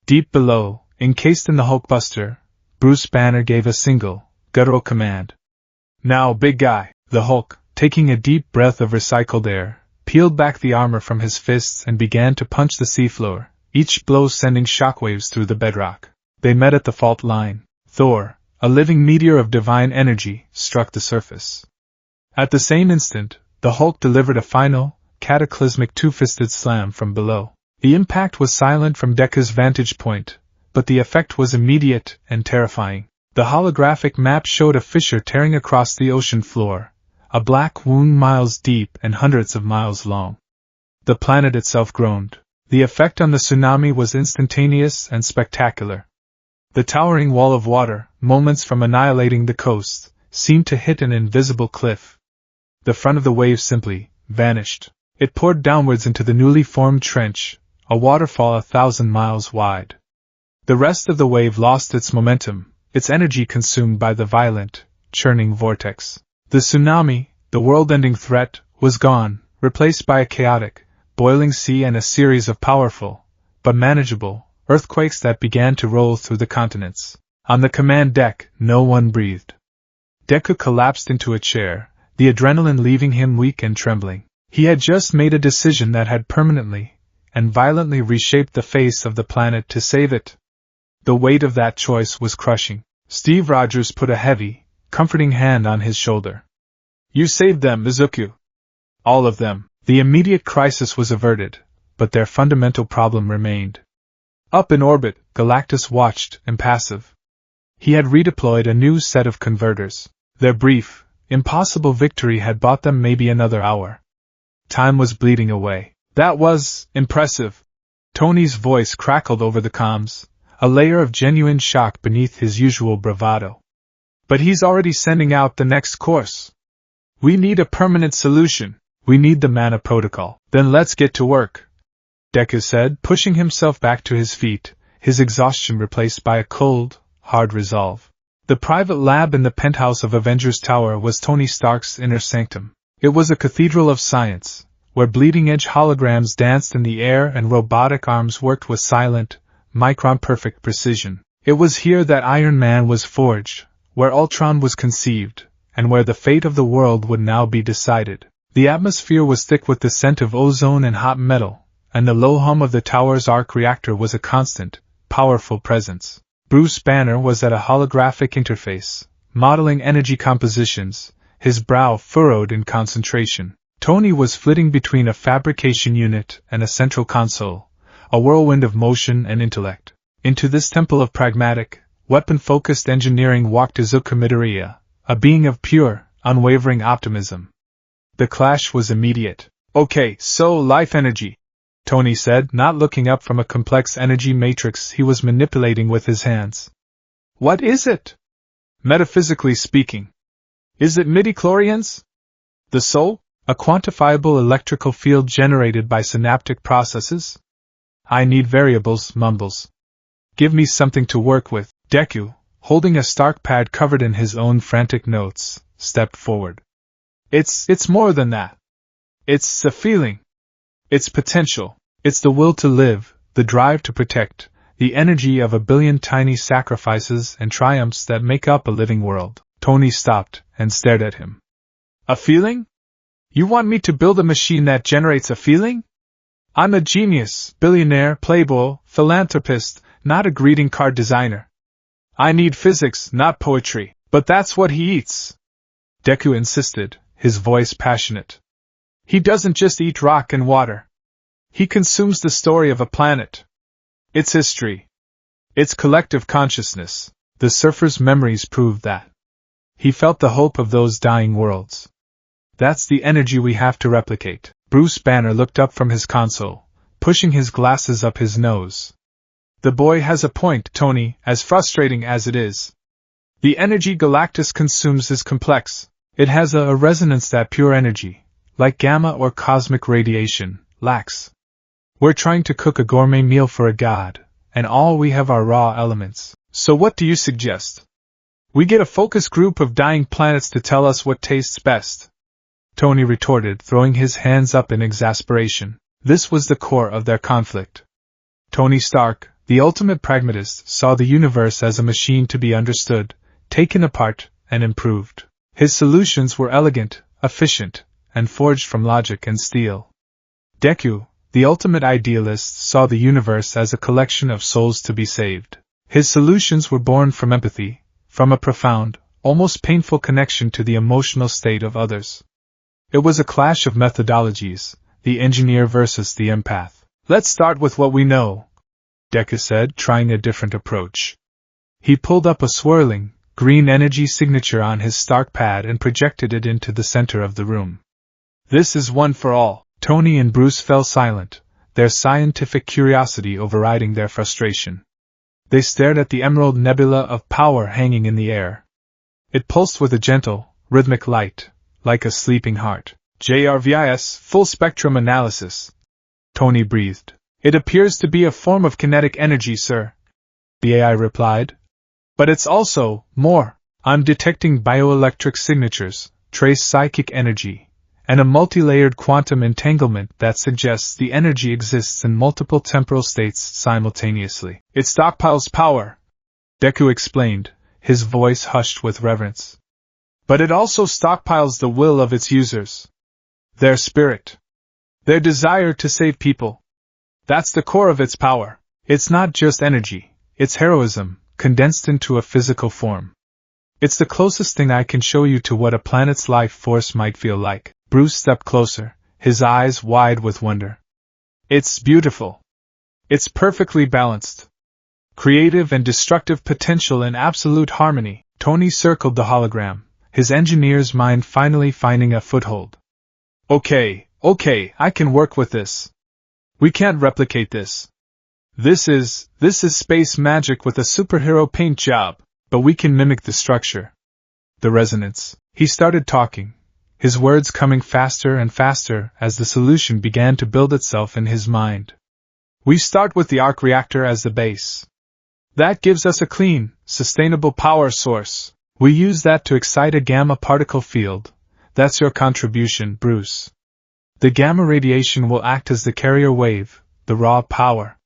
deep below, encased in the Hulkbuster, Bruce Banner gave a single, guttural command. "Now, big guy!" The Hulk, taking a deep breath of recycled air, peeled back the armor from his fists and began to punch the seafloor, each blow sending shockwaves through the bedrock. They met at the fault line. Thor, a living meteor of divine energy, struck the surface. At the same instant, the Hulk delivered a final, cataclysmic two-fisted slam from below. The impact was silent from Deku's vantage point, but the effect was immediate and terrifying. The holographic map showed a fissure tearing across the ocean floor, a black wound miles deep and hundreds of miles long. The planet itself groaned. The effect on the tsunami was instantaneous and spectacular. The towering wall of water, moments from annihilating the coast, seemed to hit an invisible cliff. The front of the wave simply vanished. It poured downwards into the newly formed trench, a waterfall 1,000 miles wide. The rest of the wave lost its momentum, its energy consumed by the violent, churning vortex. The tsunami, the world-ending threat, was gone, replaced by a chaotic, boiling sea and a series of powerful, but manageable, earthquakes that began to roll through the continents. On the command deck, no one breathed. Deku collapsed into a chair, the adrenaline leaving him weak and trembling. He had just made a decision that had permanently, and violently reshaped the face of the planet to save it. The weight of that choice was crushing. Steve Rogers put a heavy, comforting hand on his shoulder. You saved them, Izuku. All of them. The immediate crisis was averted, but their fundamental problem remained. Up in orbit, Galactus watched, impassive. He had redeployed a new set of converters. Their brief, impossible victory had bought them maybe another hour. Time was bleeding away. That was impressive. Tony's voice crackled over the comms, a layer of genuine shock beneath his usual bravado. But he's already sending out the next course. We need a permanent solution. We need the mana protocol. Then let's get to work, Deku said, pushing himself back to his feet, his exhaustion replaced by a cold, hard resolve. The private lab in the penthouse of Avengers Tower was Tony Stark's inner sanctum. It was a cathedral of science, where bleeding-edge holograms danced in the air and robotic arms worked with silent, micron-perfect precision. It was here that Iron Man was forged, where Ultron was conceived, and where the fate of the world would now be decided. The atmosphere was thick with the scent of ozone and hot metal, and the low hum of the tower's arc reactor was a constant, powerful presence. Bruce Banner was at a holographic interface, modeling energy compositions, his brow furrowed in concentration. Tony was flitting between a fabrication unit and a central console, a whirlwind of motion and intellect. Into this temple of pragmatic, weapon-focused engineering walked Izuku Midoriya, a being of pure, unwavering optimism. The clash was immediate. Okay, so life energy, Tony said, not looking up from a complex energy matrix he was manipulating with his hands. What is it? Metaphysically speaking. Is it midichlorians? The soul? A quantifiable electrical field generated by synaptic processes? I need variables, mumbles. Give me something to work with. Deku, holding a Stark pad covered in his own frantic notes, stepped forward. It's more than that. It's a feeling. It's potential. It's the will to live, the drive to protect, the energy of a billion tiny sacrifices and triumphs that make up a living world. Tony stopped and stared at him. A feeling? You want me to build a machine that generates a feeling? I'm a genius, billionaire, playboy, philanthropist, not a greeting card designer. I need physics, not poetry. But that's what he eats, Deku insisted, his voice passionate. He doesn't just eat rock and water. He consumes the story of a planet. Its history. Its collective consciousness. The surfer's memories proved that. He felt the hope of those dying worlds. That's the energy we have to replicate. Bruce Banner looked up from his console, pushing his glasses up his nose. The boy has a point, Tony, as frustrating as it is. The energy Galactus consumes is complex. It has a resonance that pure energy, like gamma or cosmic radiation, lacks. We're trying to cook a gourmet meal for a god, and all we have are raw elements. So what do you suggest? We get a focus group of dying planets to tell us what tastes best, Tony retorted, throwing his hands up in exasperation. This was the core of their conflict. Tony Stark, the ultimate pragmatist, saw the universe as a machine to be understood, taken apart, and improved. His solutions were elegant, efficient, and forged from logic and steel. Deku, the ultimate idealist, saw the universe as a collection of souls to be saved. His solutions were born from empathy, from a profound, almost painful connection to the emotional state of others. It was a clash of methodologies, the engineer versus the empath. Let's start with what we know, Deku said, trying a different approach. He pulled up a swirling, green energy signature on his Stark pad and projected it into the center of the room. This is one for all. Tony and Bruce fell silent, their scientific curiosity overriding their frustration. They stared at the emerald nebula of power hanging in the air. It pulsed with a gentle, rhythmic light, like a sleeping heart. JRVIS, full spectrum analysis, Tony breathed. It appears to be a form of kinetic energy, sir, the AI replied. But it's also more. I'm detecting bioelectric signatures, trace psychic energy, and a multi-layered quantum entanglement that suggests the energy exists in multiple temporal states simultaneously. It stockpiles power, Deku explained, his voice hushed with reverence. But it also stockpiles the will of its users. Their spirit. Their desire to save people. That's the core of its power. It's not just energy, it's heroism, condensed into a physical form. It's the closest thing I can show you to what a planet's life force might feel like. Bruce stepped closer, his eyes wide with wonder. It's beautiful. It's perfectly balanced. Creative and destructive potential in absolute harmony. Tony circled the hologram, his engineer's mind finally finding a foothold. Okay, I can work with this. We can't replicate this. This is space magic with a superhero paint job, but we can mimic the structure. The resonance. He started talking, his words coming faster and faster as the solution began to build itself in his mind. We start with the arc reactor as the base. That gives us a clean, sustainable power source. We use that to excite a gamma particle field. That's your contribution, Bruce. The gamma radiation will act as the carrier wave, the raw power.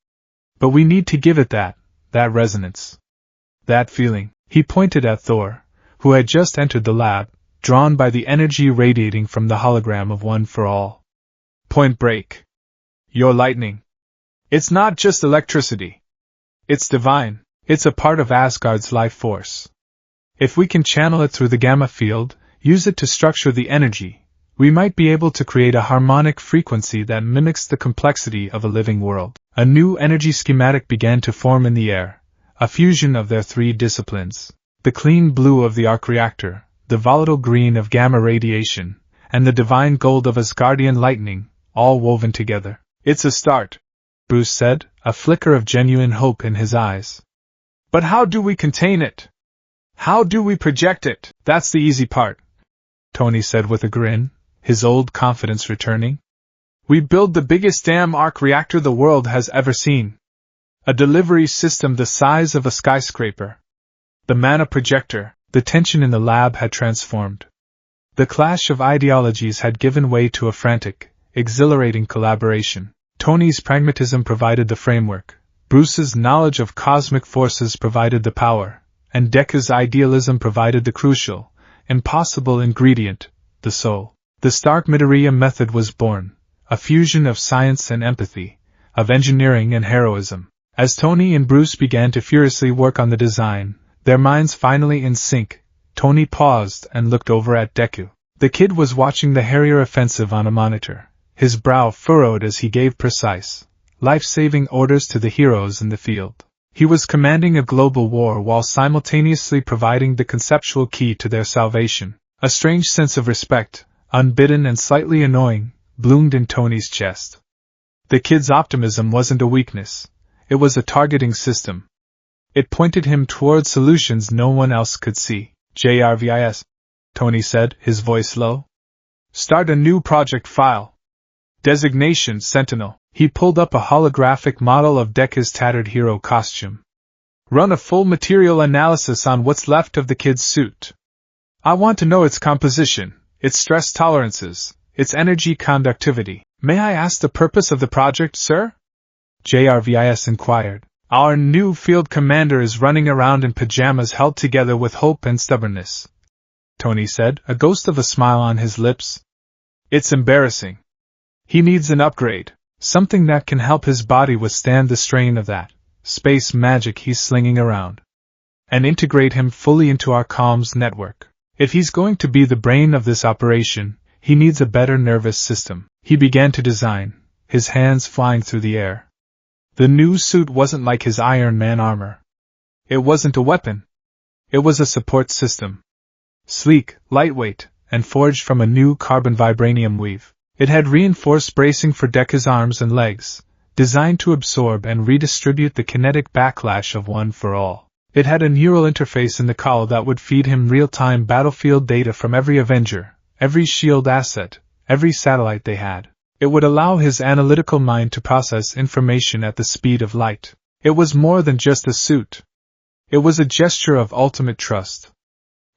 But we need to give it that resonance. That feeling. He pointed at Thor, who had just entered the lab, drawn by the energy radiating from the hologram of One for All. Point Break. Your lightning. It's not just electricity. It's divine. It's a part of Asgard's life force. If we can channel it through the gamma field, use it to structure the energy, we might be able to create a harmonic frequency that mimics the complexity of a living world. A new energy schematic began to form in the air, a fusion of their three disciplines: the clean blue of the arc reactor, the volatile green of gamma radiation, and the divine gold of Asgardian lightning, all woven together. It's a start, Bruce said, a flicker of genuine hope in his eyes. But how do we contain it? How do we project it? That's the easy part, Tony said with a grin, his old confidence returning. We build the biggest damn arc reactor the world has ever seen. A delivery system the size of a skyscraper. The mana projector. The tension in the lab had transformed. The clash of ideologies had given way to a frantic, exhilarating collaboration. Tony's pragmatism provided the framework, Bruce's knowledge of cosmic forces provided the power, and Deku's idealism provided the crucial, impossible ingredient, the soul. The Stark Midoriya method was born, a fusion of science and empathy, of engineering and heroism. As Tony and Bruce began to furiously work on the design, their minds finally in sync, Tony paused and looked over at Deku. The kid was watching the Harrier offensive on a monitor, his brow furrowed as he gave precise, life-saving orders to the heroes in the field. He was commanding a global war while simultaneously providing the conceptual key to their salvation. A strange sense of respect, unbidden and slightly annoying, bloomed in Tony's chest. The kid's optimism wasn't a weakness, it was a targeting system. It pointed him toward solutions no one else could see. JRVIS, Tony said, his voice low. Start a new project file. Designation Sentinel. He pulled up a holographic model of Deku's tattered hero costume. Run a full material analysis on what's left of the kid's suit. I want to know its composition, its stress tolerances, its energy conductivity. May I ask the purpose of the project, sir? JRVIS inquired. Our new field commander is running around in pajamas held together with hope and stubbornness, Tony said, a ghost of a smile on his lips. It's embarrassing. He needs an upgrade, something that can help his body withstand the strain of that space magic he's slinging around, and integrate him fully into our comms network. If he's going to be the brain of this operation, he needs a better nervous system. He began to design, his hands flying through the air. The new suit wasn't like his Iron Man armor. It wasn't a weapon. It was a support system. Sleek, lightweight, and forged from a new carbon vibranium weave. It had reinforced bracing for Deku's arms and legs, designed to absorb and redistribute the kinetic backlash of One for All. It had a neural interface in the cowl that would feed him real-time battlefield data from every Avenger, every SHIELD asset, every satellite they had. It would allow his analytical mind to process information at the speed of light. It was more than just a suit. It was a gesture of ultimate trust.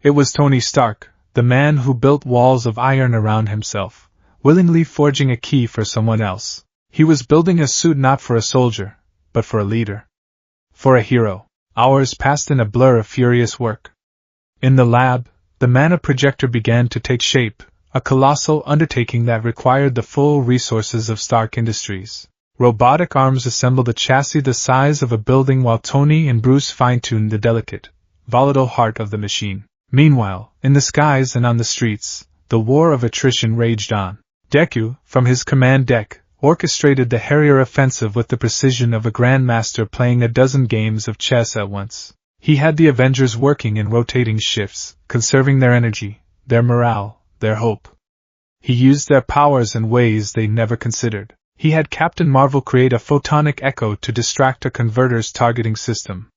It was Tony Stark, the man who built walls of iron around himself, willingly forging a key for someone else. He was building a suit not for a soldier, but for a leader. For a hero. Hours passed in a blur of furious work. In the lab, the mana projector began to take shape, a colossal undertaking that required the full resources of Stark Industries. Robotic arms assembled a chassis the size of a building while Tony and Bruce fine-tuned the delicate, volatile heart of the machine. Meanwhile, in the skies and on the streets, the war of attrition raged on. Deku, from his command deck, orchestrated the Harrier offensive with the precision of a grandmaster playing a dozen games of chess at once. He had the Avengers working in rotating shifts, conserving their energy, their morale, their hope. He used their powers in ways they never considered. He had Captain Marvel create a photonic echo to distract a converter's targeting system.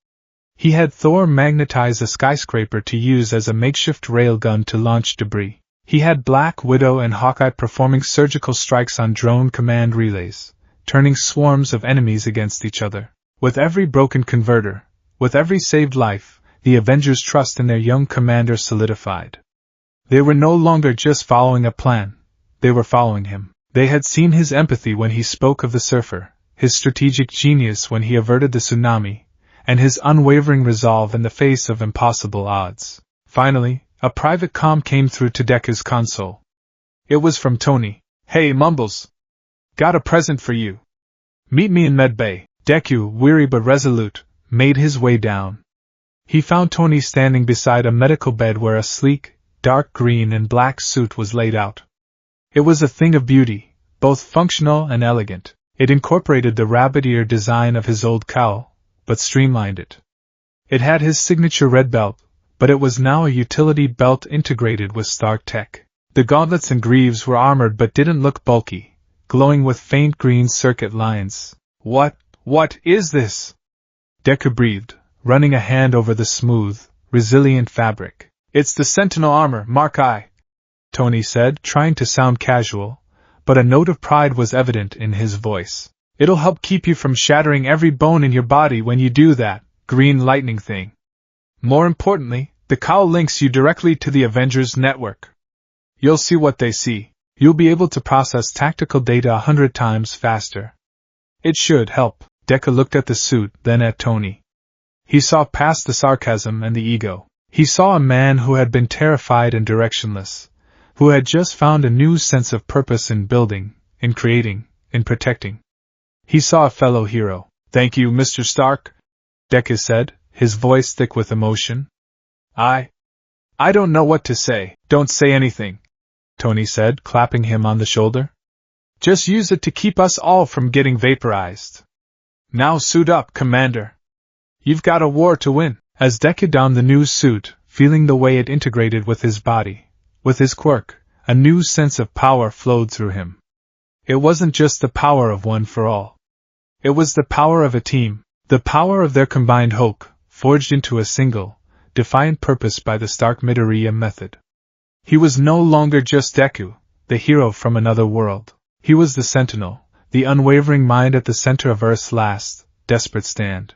He had Thor magnetize a skyscraper to use as a makeshift railgun to launch debris. He had Black Widow and Hawkeye performing surgical strikes on drone command relays, turning swarms of enemies against each other. With every broken converter, with every saved life, the Avengers' trust in their young commander solidified. They were no longer just following a plan, they were following him. They had seen his empathy when he spoke of the surfer, his strategic genius when he averted the tsunami, and his unwavering resolve in the face of impossible odds. Finally, a private comm came through to Deku's console. It was from Tony. "Hey, Mumbles. Got a present for you. Meet me in Medbay." Deku, weary but resolute, made his way down. He found Tony standing beside a medical bed where a sleek, dark green and black suit was laid out. It was a thing of beauty, both functional and elegant. It incorporated the rabbit-ear design of his old cowl, but streamlined it. It had his signature red belt, but it was now a utility belt integrated with Stark tech. The gauntlets and greaves were armored but didn't look bulky, glowing with faint green circuit lines. What is this?" Deku breathed, running a hand over the smooth, resilient fabric. "It's the Sentinel armor, Mark I," Tony said, trying to sound casual, but a note of pride was evident in his voice. "It'll help keep you from shattering every bone in your body when you do that green lightning thing. More importantly, the cowl links you directly to the Avengers network. You'll see what they see. You'll be able to process tactical data 100 times faster. It should help." Deku looked at the suit, then at Tony. He saw past the sarcasm and the ego. He saw a man who had been terrified and directionless, who had just found a new sense of purpose in building, in creating, in protecting. He saw a fellow hero. "Thank you, Mr. Stark," Deku said, his voice thick with emotion. I don't know what to say." "Don't say anything," Tony said, clapping him on the shoulder. "Just use it to keep us all from getting vaporized. Now suit up, Commander. You've got a war to win." As Deku donned the new suit, feeling the way it integrated with his body, with his quirk, a new sense of power flowed through him. It wasn't just the power of one for all. It was the power of a team, the power of their combined hope, forged into a single, defiant purpose by the Stark Midoriya method. He was no longer just Deku, the hero from another world. He was the Sentinel, the unwavering mind at the center of Earth's last, desperate stand.